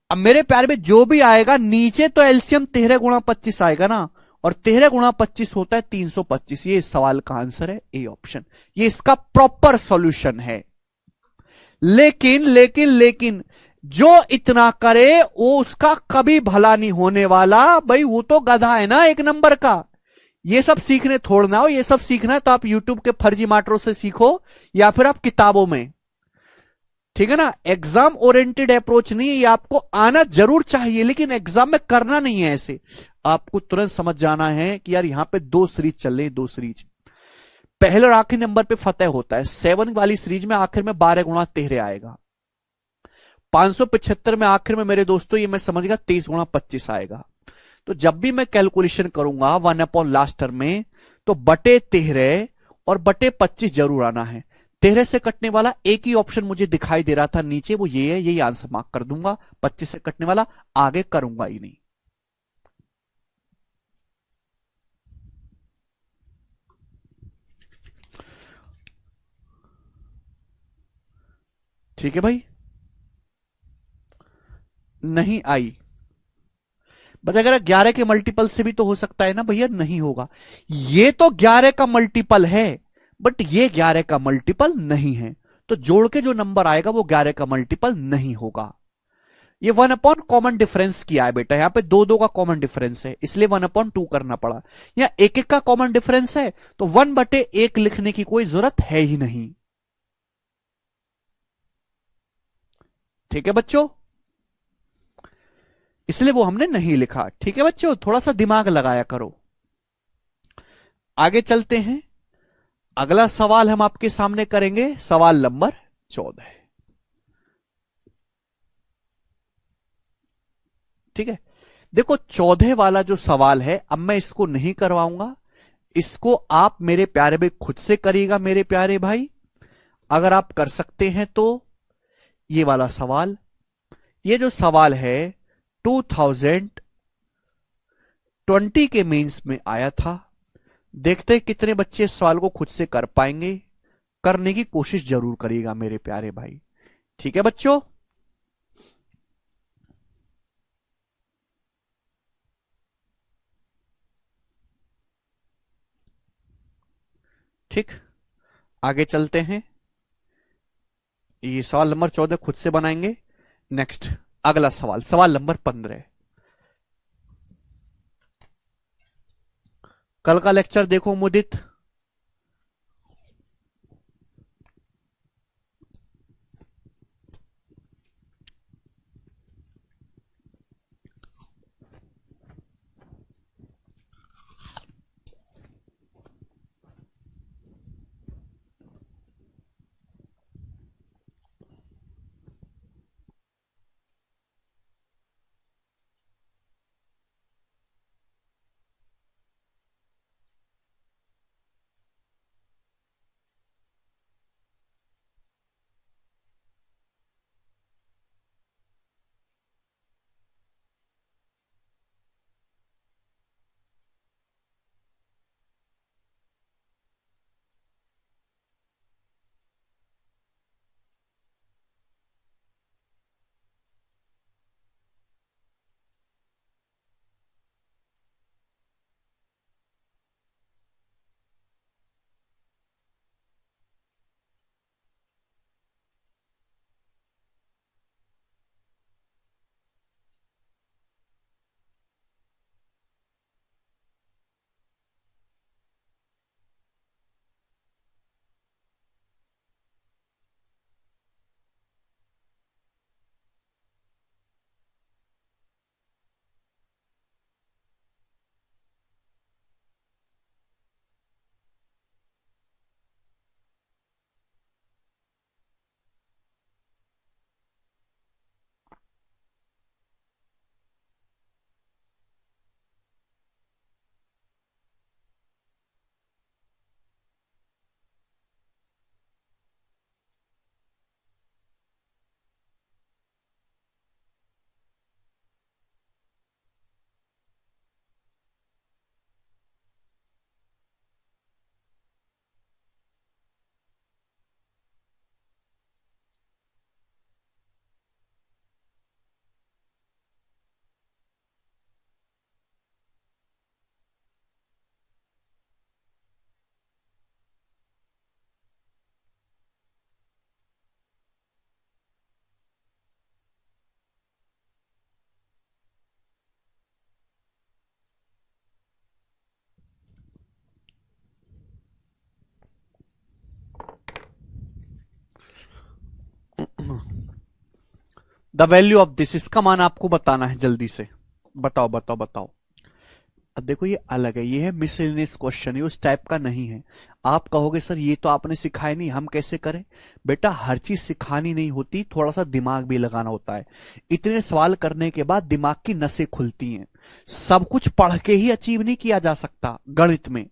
अब मेरे प्यार में जो भी आएगा नीचे तो एलसीएम 13 गुणा 25 आएगा ना, और 13 गुणा 25 होता है 325, ये इस सवाल का आंसर है ए ऑप्शन, ये इसका प्रॉपर सॉल्यूशन है। लेकिन लेकिन लेकिन जो इतना करे वो उसका कभी भला नहीं होने वाला भाई, वो तो गधा है ना एक नंबर का। ये सब सीखने थोड़ना हो, ये सब सीखना है तो आप यूट्यूब के फर्जी मास्टरों से सीखो या फिर आप किताबों में, ठीक है ना। एग्जाम ओरिएंटेड अप्रोच नहीं है, ये आपको आना जरूर चाहिए लेकिन एग्जाम में करना नहीं है ऐसे। आपको तुरंत समझ जाना है कि यार यहां पे दो सीरीज चल रही, दो सीरीज, पहले और आखिरी नंबर पे फतेह होता है। 7 वाली सीरीज में आखिर में 12 गुणा 13 आएगा, 575 में आखिर में मेरे दोस्तों ये मैं समझ गया 23 गुणा 25 आएगा। तो जब भी मैं कैलकुलेशन करूंगा 1 अपॉन लास्ट टर्म में, तो बटे 13 और बटे 25 जरूर आना है। 13 से कटने वाला एक ही ऑप्शन मुझे दिखाई दे रहा था नीचे, वो ये है, यही आंसर मार्क कर दूंगा। 25 से कटने वाला आगे करूंगा ही नहीं। ठीक है भाई, नहीं आई। बस अगर 11 के मल्टीपल से भी तो हो सकता है ना भैया, नहीं होगा। ये तो 11 का मल्टीपल है बट ये 11 का मल्टीपल नहीं है, तो जोड़ के जो नंबर आएगा वो 11 का मल्टीपल नहीं होगा। ये 1 अपॉन कॉमन डिफरेंस किया है बेटा, यहां पे दो दो का कॉमन डिफरेंस है इसलिए 1 अपॉन 2 करना पड़ा। या एक एक का कॉमन डिफरेंस है तो 1 बटे 1 लिखने की कोई जरूरत है ही नहीं। ठीक है बच्चों, इसलिए वो हमने नहीं लिखा। ठीक है बच्चों, थोड़ा सा दिमाग लगाया करो। आगे चलते हैं, अगला सवाल हम आपके सामने करेंगे, सवाल नंबर 14। ठीक है, देखो 14 वाला जो सवाल है, अब मैं इसको नहीं करवाऊंगा, इसको आप मेरे प्यारे भाई खुद से करिएगा मेरे प्यारे भाई, अगर आप कर सकते हैं तो। ये वाला सवाल, ये जो सवाल है 2020 के मेंस में आया था। देखते हैं कितने बच्चे इस सवाल को खुद से कर पाएंगे, करने की कोशिश जरूर करिएगा मेरे प्यारे भाई। ठीक है बच्चों, ठीक, आगे चलते हैं। ये सवाल नंबर 14 खुद से बनाएंगे। नेक्स्ट, अगला सवाल, सवाल नंबर 15। कल का लेक्चर देखो मुदित, द वैल्यू ऑफ दिस, इसका मान आपको बताना है जल्दी से। बताओ बताओ बताओ। अब देखो ये अलग है, ये है मिसलेनियस क्वेश्चन, ये उस टाइप का नहीं है। आप कहोगे सर ये तो आपने सिखाया नहीं, हम कैसे करें? बेटा हर चीज सिखानी नहीं होती, थोड़ा सा दिमाग भी लगाना होता है। इतने सवाल करने के बाद दिमाग की नसें खुलती हैं। सब कुछ पढ़ के ही अचीव नहीं किया जा सकता गणित में,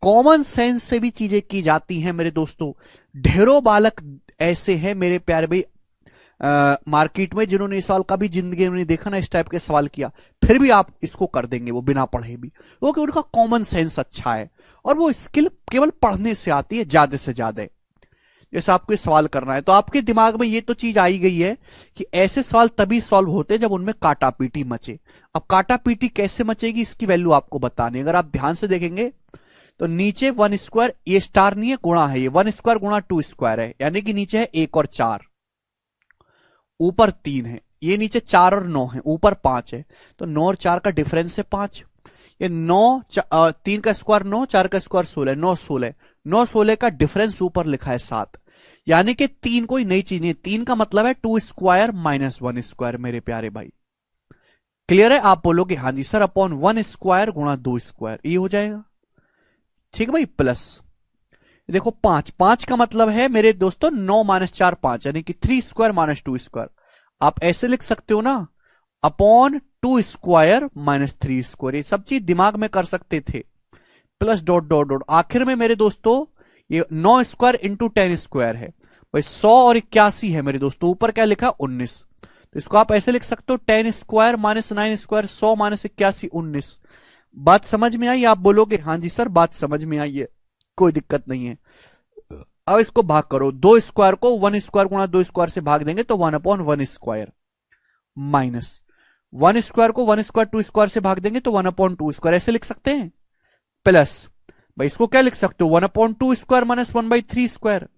कॉमन सेंस से भी चीजें की जाती हैं मेरे दोस्तों। ढेरों बालक ऐसे हैं मेरे प्यारे भाई मार्केट में, जिन्होंने इस सवाल का भी जिंदगी में नहीं देखा ना, इस टाइप के सवाल किया, फिर भी आप इसको कर देंगे वो बिना पढ़े भी, क्योंकि उनका कॉमन सेंस अच्छा है और वो स्किल केवल पढ़ने से आती है ज्यादा से ज्यादा। जैसे आपको ये सवाल करना है तो आपके दिमाग में ये तो चीज आई गई है कि ऐसे सवाल तभी सॉल्व होते हैं जब उनमें काटा पीटी मचे। अब काटा पीटी कैसे मचेगी इसकी वैल्यू आपको बतानी। अगर आप ध्यान से देखेंगे तो नीचे 1 स्क्वायर, ये स्टार नहीं है गुणा है, ये 1 स्क्वायर गुणा 2 स्क्वायर है, यानी कि नीचे है 1 और 4, ऊपर 3 है, ये नीचे 4 और 9 है, ऊपर 5 है, तो 9 और 4 का डिफरेंस है 5। ये 3 का स्क्वायर 9, 4 का स्क्वायर 16, 9 16, 9 16 का डिफरेंस ऊपर लिखा है 7, यानी कि 3 कोई नई चीज नहीं, 3 का मतलब है 2 स्क्वायर माइनस 1 स्क्वायर। मेरे प्यारे भाई क्लियर है? आप बोलोगे हाँ जी सर, अपॉन 1 स्क्वायर गुणा 2 स्क्वायर, ये हो जाएगा ठीक है भाई। प्लस देखो 5, 5 का मतलब है मेरे दोस्तों 9 माइनस 4 5, यानी कि 3 स्क्वायर माइनस 2 स्क्वायर। आप ऐसे लिख सकते हो ना, अपॉन 2 स्क्वायर माइनस 3 स्क्वायर, ये सब चीज दिमाग में कर सकते थे। प्लस डॉट डॉट डॉट, आखिर में मेरे दोस्तों ये 9 स्क्वायर इंटू 10 स्क्वायर है भाई, 100 और 81 है मेरे दोस्तों, ऊपर क्या लिखा 19, तो इसको आप ऐसे लिख सकते हो 10 स्क्वायर माइनस 9 स्क्वायर, 100 माइनस 81 19। बात समझ में आई? आप बोलोगे हाँ जी सर बात समझ में आई है, कोई दिक्कत नहीं है। अब इसको भाग करो, 2 स्क्वायर को 1 स्क्वायर गुणा 2 स्क्वायर से भाग देंगे तो 1 अपॉन 1 स्क्वायर, माइनस 1 स्क्वायर को 1 स्क्वायर 2 स्क्वायर से भाग देंगे तो 1 अपॉन 2 स्क्वायर, ऐसे लिख सकते हैं। प्लस भाई इसको क्या लिख सकते हो, 1 अपॉन 2 स्क्वायर माइनस 1/3 स्क्वायर।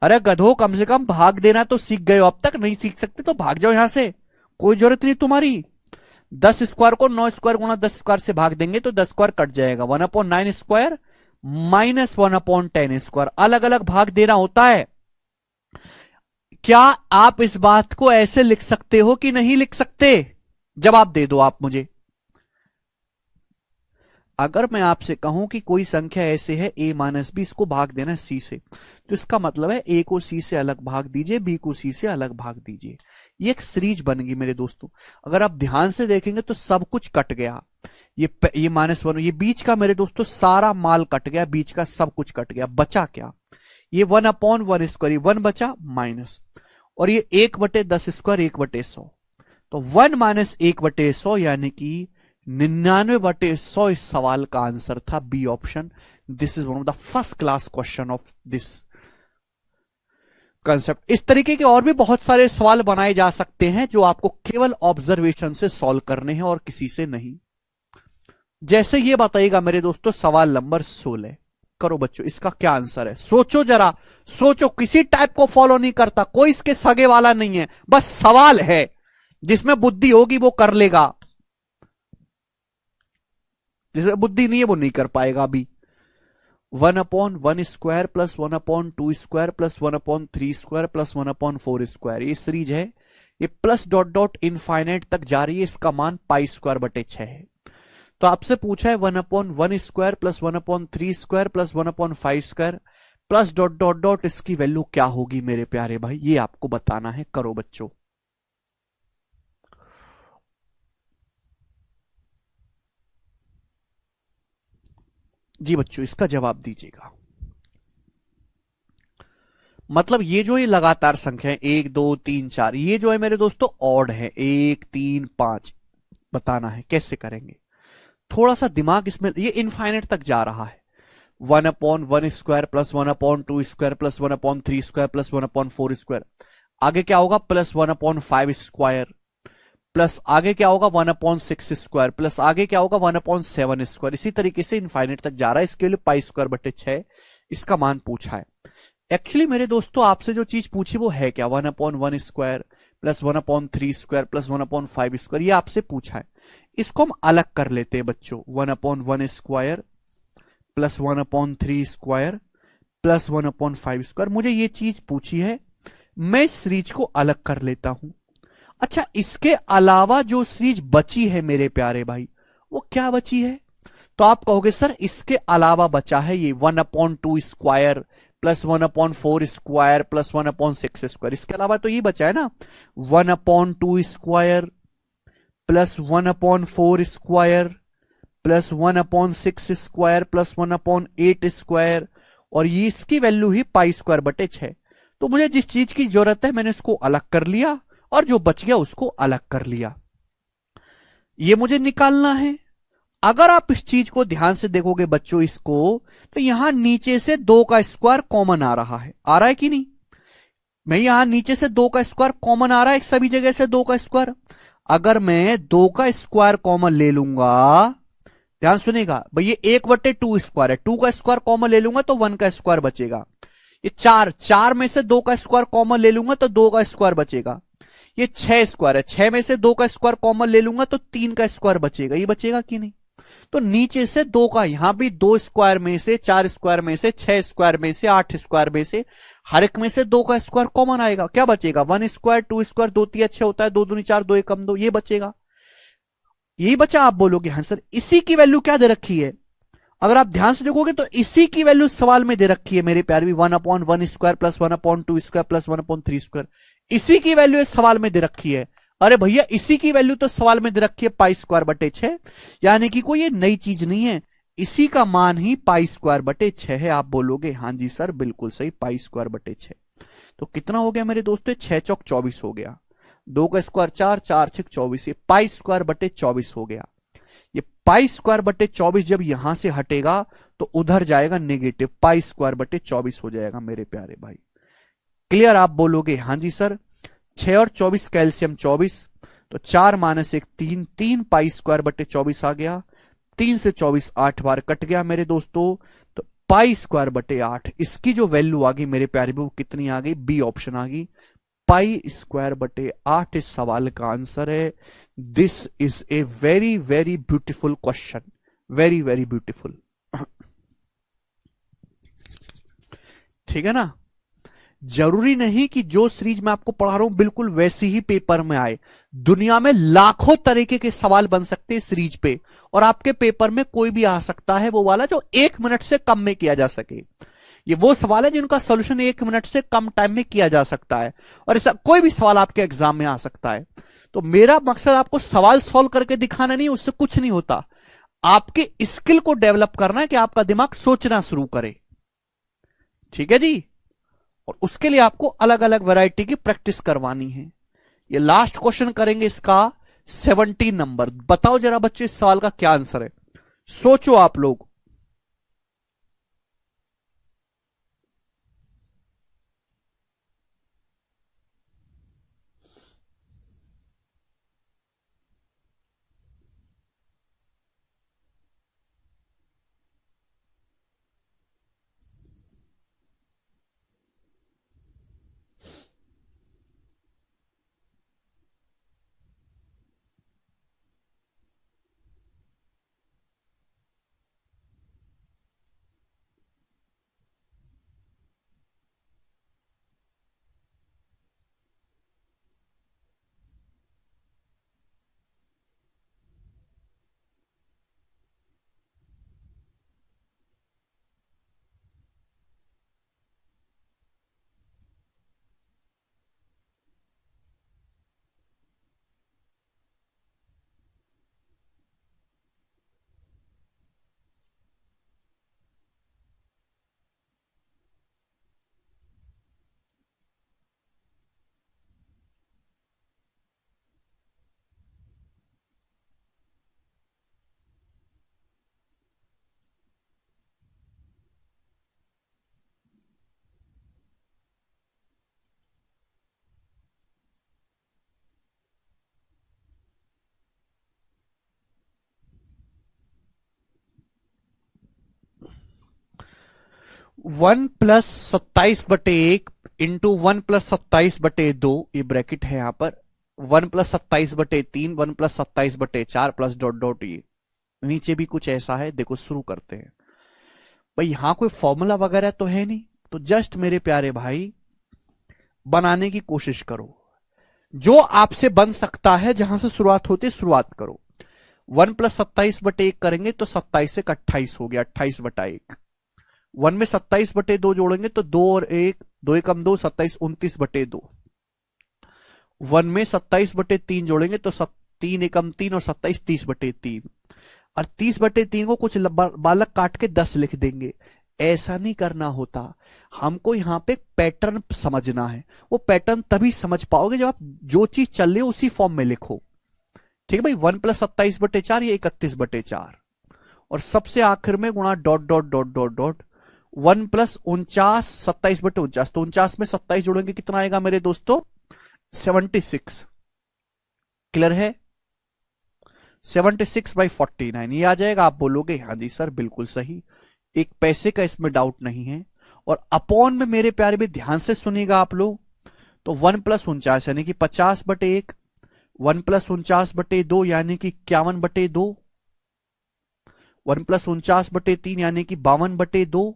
अरे गधो कम से कम भाग देना तो सीख गए हो, अब तक नहीं सीख सकते तो भाग जाओ यहां से, कोई जरूरत नहीं तुम्हारी। 10 स्क्वायर को 9 स्क्वायर गुणा 10 स्क्वायर से भाग देंगे तो 10 स्क्वायर कट जाएगा, 1 upon 9 square minus 1 upon 10 square, अलग अलग भाग देना होता है। क्या आप इस बात को ऐसे लिख सकते हो कि नहीं लिख सकते? जवाब दे दो आप मुझे। अगर मैं आपसे कहूं कि कोई संख्या ऐसे है a माइनस बी, इसको भाग देना c से, तो इसका मतलब है a को c से अलग भाग दीजिए, b को c से अलग भाग दीजिए। ये एक सीरीज बन गई मेरे दोस्तों। अगर आप ध्यान से देखेंगे तो सब कुछ कट गया, ये -1, ये बीच का मेरे दोस्तों सारा माल कट गया, बीच का सब कुछ कट गया, बचा क्या? ये 1 अपॉन 1 स्क्वायर, 1 बचा माइनस, और ये 1/10 स्क्वायर 1/100, तो 1 माइनस 1/100 यानी कि 99/100 इस सवाल का आंसर था, B option. This is one of the first class question of this concept. इस तरीके के और भी बहुत सारे सवाल बनाए जा सकते हैं जो आपको केवल ऑब्जर्वेशन से सॉल्व करने हैं और किसी से नहीं। जैसे ये बताइएगा मेरे दोस्तों सवाल नंबर 16, करो बच्चों इसका क्या आंसर है, सोचो जरा, सोचो, किसी टाइप को फॉलो नहीं करता, कोई इसके सगे वाला नहीं है, बस सवाल है, जिसमें बुद्धि होगी वो कर लेगा, जिसमें बुद्धि नहीं है वो नहीं कर पाएगा। अभी 1 upon 1 square plus 1 upon 2 square plus 1 upon 3 square plus 1 upon 4 square, ये सीरीज है, ये प्लस डॉट डॉट इनफाइनाइट तक जा रही है, इसका मान π²/6 है। तो आपसे पूछा है 1 upon 1 square plus 1 upon 3 square plus 1 upon 5 square plus dot dot dot, इसकी वैल्यू क्या होगी मेरे प्यारे भाई, ये आपको बताना है। करो बच्चों, जी बच्चों इसका जवाब दीजिएगा। मतलब ये जो ये लगातार संख्या है 1 2 3 4, ये जो है मेरे दोस्तों ऑड है, 1 3 5, बताना है कैसे करेंगे। थोड़ा सा दिमाग इसमें, ये इनफाइनाइट तक जा रहा है, 1 upon 1 square plus 1 upon 2 square plus 1 upon 3 square plus 1 upon 4 square, आगे क्या होगा प्लस 1 अपॉन 5 स्क्वायर, प्लस आगे क्या होगा 1 अपॉन 6 स्क्वायर, प्लस आगे क्या होगा 1 अपॉन 7 स्क्वायर, इसी तरीके से इनफाइनाइट तक जा रहा है। इसके लिए π²/6 इसका मान पूछा है। एक्चुअली मेरे दोस्तों आपसे जो चीज पूछी वो है क्या, 1 upon 1 square plus 1 upon 3 square plus 1 upon 5 square, ये आपसे पूछा है। इसको हम अलग कर लेते हैं बच्चों, 1 upon 1 square plus 1 upon 3 square plus 1 upon 5 square. मुझे ये चीज पूछी है, मैं इस सीरीज को अलग कर लेता हूं। अच्छा, इसके अलावा जो सीरीज बची है मेरे प्यारे भाई, वो क्या बची है? तो आप कहोगे सर इसके अलावा बचा है ये 1/2 square plus 1/4 square plus 1/6 square. इसके अलावा तो ये बचा है ना, 1/2 square plus 1/4 square plus 1/6 square plus 1/8 square, और ये इसकी वैल्यू ही π²/6। तो मुझे जिस चीज की जरूरत है मैंने इसको अलग कर लिया, और जो बच गया उसको अलग कर लिया। ये मुझे निकालना है। अगर आप इस चीज को ध्यान से देखोगे बच्चों इसको, तो यहां नीचे से 2 का स्क्वायर कॉमन आ रहा है। आ रहा है कि नहीं? मैं यहां नीचे से 2 का स्क्वायर कॉमन आ रहा है, सभी जगह से 2 का स्क्वायर। अगर मैं 2 का स्क्वायर कॉमन ले लूंगा, ध्यान सुनेगा भाई, ये 1/2 स्क्वायर है, 2 का स्क्वायर कॉमन ले लूंगा तो 1 का स्क्वायर बचेगा। ये 4 में से 2 का स्क्वायर कॉमन ले लूंगा तो 2 का स्क्वायर बचेगा। ये 6 स्क्वायर है, 6 में से 2 का स्क्वायर कॉमन ले लूंगा तो 3 का स्क्वायर बचेगा। ये बचेगा कि नहीं? तो नीचे से 2 का, यहां भी 2 स्क्वायर में से, 4 स्क्वायर में से, 6 स्क्वायर में से, 8 स्क्वायर में से, हर एक में से 2 का स्क्वायर कॉमन आएगा। क्या बचेगा? 1 स्क्वायर, 2 स्क्वायर, 2 3 6 होता है, 2 दूनी 4, 2 1 कम 2, ये बचेगा। यही बचा। आप बोलोगे हाँ सर इसी की वैल्यू क्या दे रखी है? अगर आप ध्यान से देखोगे तो इसी की वैल्यू सवाल में दे रखी है मेरे प्यारे भी, 1/1 square plus 1/2 square plus 1/3 square. इसी की वैल्यू सवाल में दे रखी है। अरे भैया इसी की वैल्यू तो सवाल में दे रखी है π²/6, यानी कि कोई ये नई चीज नहीं है, इसी का मान ही π²/6 है। आप बोलोगे हाँ जी सर बिल्कुल सही, π²/6। तो कितना हो गया मेरे दोस्तों? 6 चौक 24 हो गया, 2 का स्क्वायर 4, 4 6 24, ये π²/24 हो गया। ये π²/24 जब यहां से हटेगा तो उधर जाएगा नेगेटिव, π²/24 हो जाएगा मेरे प्यारे भाई। क्लियर? आप बोलोगे हाँ जी सर। 6 और 24 कैल्शियम 24, तो 4 - 1 3, 3 π²/24 आ गया। 3 से 24 8 बार कट गया मेरे दोस्तों, तो π²/8 इसकी जो वैल्यू आ गई मेरे प्यारे वो कितनी आ गई? बी ऑप्शन आ गई, π²/8 इस सवाल का आंसर है। This is a very very beautiful question, very very beautiful. ठीक है ना? जरूरी नहीं कि जो सीरीज मैं आपको पढ़ा रहा हूं बिल्कुल वैसी ही पेपर में आए। दुनिया में लाखों तरीके के सवाल बन सकते हैं सीरीज पे, और आपके पेपर में कोई भी आ सकता है वो वाला जो 1 मिनट से कम में किया जा सके। ये वो सवाल है जिनका सोल्यूशन 1 मिनट से कम टाइम में किया जा सकता है, और ऐसा कोई भी सवाल आपके एग्जाम में आ सकता है। तो मेरा मकसद आपको सवाल सॉल्व करके दिखाना नहीं, उससे कुछ नहीं होता। आपके स्किल को डेवलप करना है कि आपका दिमाग सोचना शुरू करे। ठीक है जी? और उसके लिए आपको अलग अलग वैरायटी की प्रैक्टिस करवानी है। ये लास्ट क्वेश्चन करेंगे इसका 17 नंबर। बताओ जरा बच्चे इस सवाल का क्या आंसर है, सोचो आप लोग। वन प्लस 27/1 इंटू 1+27/2, ये ब्रैकेट है यहां पर, 1+27/3, 1+27/4 प्लस डॉट डॉट, ये नीचे भी कुछ ऐसा है। देखो शुरू करते हैं भाई, यहां कोई फॉर्मूला वगैरह तो है नहीं, तो जस्ट मेरे प्यारे भाई बनाने की कोशिश करो, जो आपसे बन सकता है, जहां से शुरुआत होती है शुरुआत करो। 1 + 27/1 करेंगे तो 27 से 28 हो गया, 28/1। 1 में 27/2 जोड़ेंगे तो 2 और 1, 2 एकम 2, 27, 29/2। 1 में 27/3 जोड़ेंगे तो 3 एकम 3 और 27, 30/3। और 30/3 को कुछ बालक काट के 10 लिख देंगे। ऐसा नहीं करना होता, हमको यहां पे पैटर्न समझना है। वो पैटर्न तभी समझ पाओगे जब आप जो चीज चल रही है उसी फॉर्म में लिखो। ठीक है भाई, 1 + 27/4 ये 31/4, और सबसे आखिर में गुणा dot dot dot dot dot 1 + 49, 27/49। तो 49 में 27 जोड़ेंगे कितना आएगा मेरे दोस्तों? 76। क्लियर है? 76/49 ये आ जाएगा। आप बोलोगे हाँ जी सर बिल्कुल सही, एक पैसे का इसमें डाउट नहीं है। और अपॉन में मेरे प्यारे भी ध्यान से सुनिएगा आप लोग। तो 1 + 49 यानी कि 50/1, 1 + 49/2 यानी कि 51/2, 1 + 49/3 यानी कि 52/2,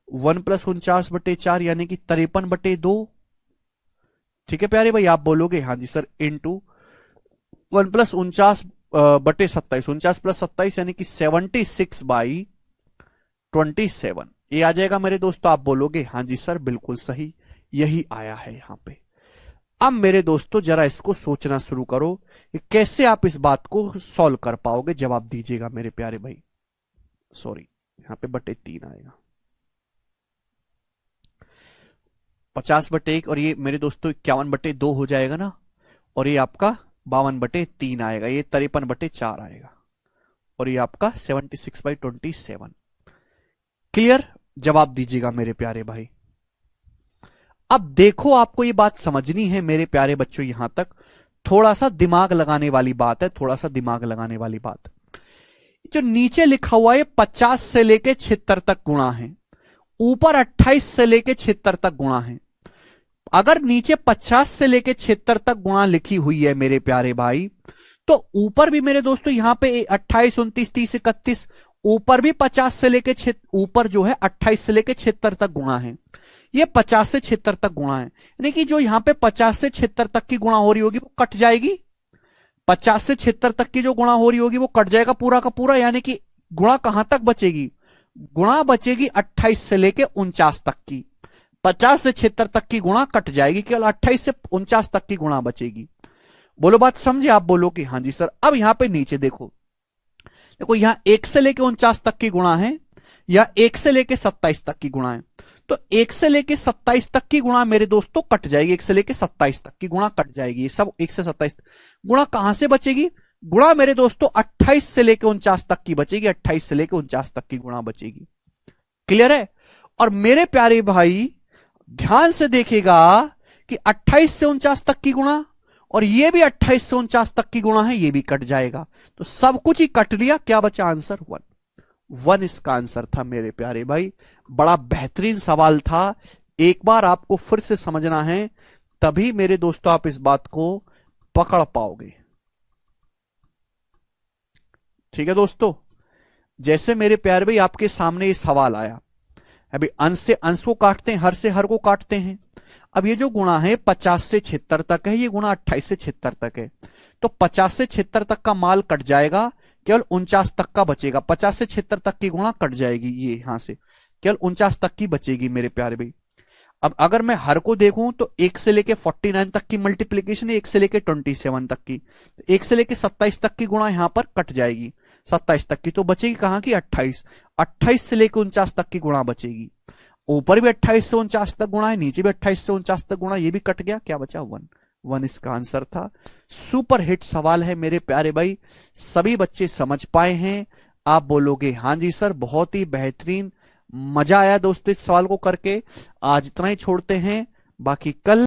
1 + 49/4 यानी कि 53/2। ठीक है प्यारे भाई, आप बोलोगे हाँ जी सर, इंटू 1 + 49/27, 49 + 27 यानी कि 76/27 ये आ जाएगा मेरे दोस्तों। आप बोलोगे हाँ जी सर बिल्कुल सही, यही आया है यहां पे। अब मेरे दोस्तों जरा इसको सोचना शुरू करो कि कैसे आप इस बात को सॉल्व कर पाओगे। जवाब दीजिएगा मेरे प्यारे भाई। सॉरी, यहां पे /3 आएगा, 50/1 और ये मेरे दोस्तों 51/2 हो जाएगा ना, और ये आपका 52/3 आएगा, ये 53/4 आएगा, और ये आपका 76/27। क्लियर? जवाब दीजिएगा मेरे प्यारे भाई। अब देखो, आपको ये बात समझनी है मेरे प्यारे बच्चों, यहां तक थोड़ा सा दिमाग लगाने वाली बात है, थोड़ा सा दिमाग लगाने वाली बात। जो नीचे लिखा हुआ है 50 से लेके 76 तक गुणा है, ऊपर 28 से लेके 76 तक गुणा है। अगर नीचे 50 से लेके 76 तक गुणा लिखी हुई है मेरे प्यारे भाई, तो ऊपर भी मेरे दोस्तों यहां पे 28, 29, 30, 31, ऊपर भी 50 से लेके ऊपर जो है 28 से लेके 76 तक गुणा है। ये 50 से 76 तक गुणा है, यानी कि जो यहां पे 50 से 76 तक की गुणा हो रही होगी वो कट जाएगी। 50 से 76 तक की जो गुणा हो रही होगी वो कट जाएगा पूरा का पूरा, यानी कि गुणा कहां तक बचेगी? गुणा बचेगी 28 से लेके 49 तक की। 50 से 76 तक की गुणा कट जाएगी, केवल 28 से 49 तक की गुणा बचेगी। बोलो बात समझे? आप बोलो कि हाँ जी सर। अब यहां पे नीचे देखो, देखो यहां 1 से लेके 49 तक की गुणा है, या 1 से लेके 27 तक की गुणा है। तो 1 से लेके 27 तक की गुणा मेरे दोस्तों कट जाएगी, 1 से लेके 27 तक की गुणा कट जाएगी। ये सब 1 से 27 गुणा कहां से बचेगी? गुणा मेरे दोस्तों 28 से लेके 49 तक की बचेगी, 28 से लेके 49 तक की गुणा बचेगी। क्लियर है? और मेरे प्यारे भाई ध्यान से देखिएगा कि 28 से 49 तक की गुणा और ये भी 28 से 49 तक की गुणा है, ये भी कट जाएगा। तो सब कुछ ही कट लिया, क्या बचा? आंसर 1 इसका आंसर था मेरे प्यारे भाई। बड़ा बेहतरीन सवाल था, एक बार आपको फिर से समझना है, तभी मेरे दोस्तों आप इस बात को पकड़ पाओगे। ठीक है दोस्तों, जैसे मेरे प्यारे भाई आपके सामने ये सवाल आया, अभी अंश से अंश को काटते हैं, हर से हर को काटते हैं। अब ये जो गुणा है 50 से 76 तक है, ये गुणा 28 से 76 तक है, तो 50 से 76 तक का माल कट जाएगा, केवल 49 तक का बचेगा। 50 से 76 तक की गुणा कट जाएगी, ये यहां से केवल 49 तक की बचेगी मेरे प्यारे भाई। अब अगर मैं हर को देखूं तो 1 से लेके 49 तक की मल्टीप्लीकेशन है, 1 से लेके 27 तक की, 1 से लेके 27 तक की गुणा यहां पर कट जाएगी, 27 तक की, तो बचेगी कहां की? 28। 28 से लेके 49 तक की गुणा बचेगी, ऊपर भी 28 से 49 तक गुणा है, नीचे भी 28 से 49 तक गुणा, ये भी कट गया, क्या बचा? 1 इसका आंसर था। सुपर हिट सवाल है मेरे प्यारे भाई, सभी बच्चे समझ पाए हैं? आप बोलोगे हाँ जी सर, बहुत ही बेहतरीन, मजा आया दोस्तों इस सवाल को करके। आज इतना ही छोड़ते हैं, बाकी कल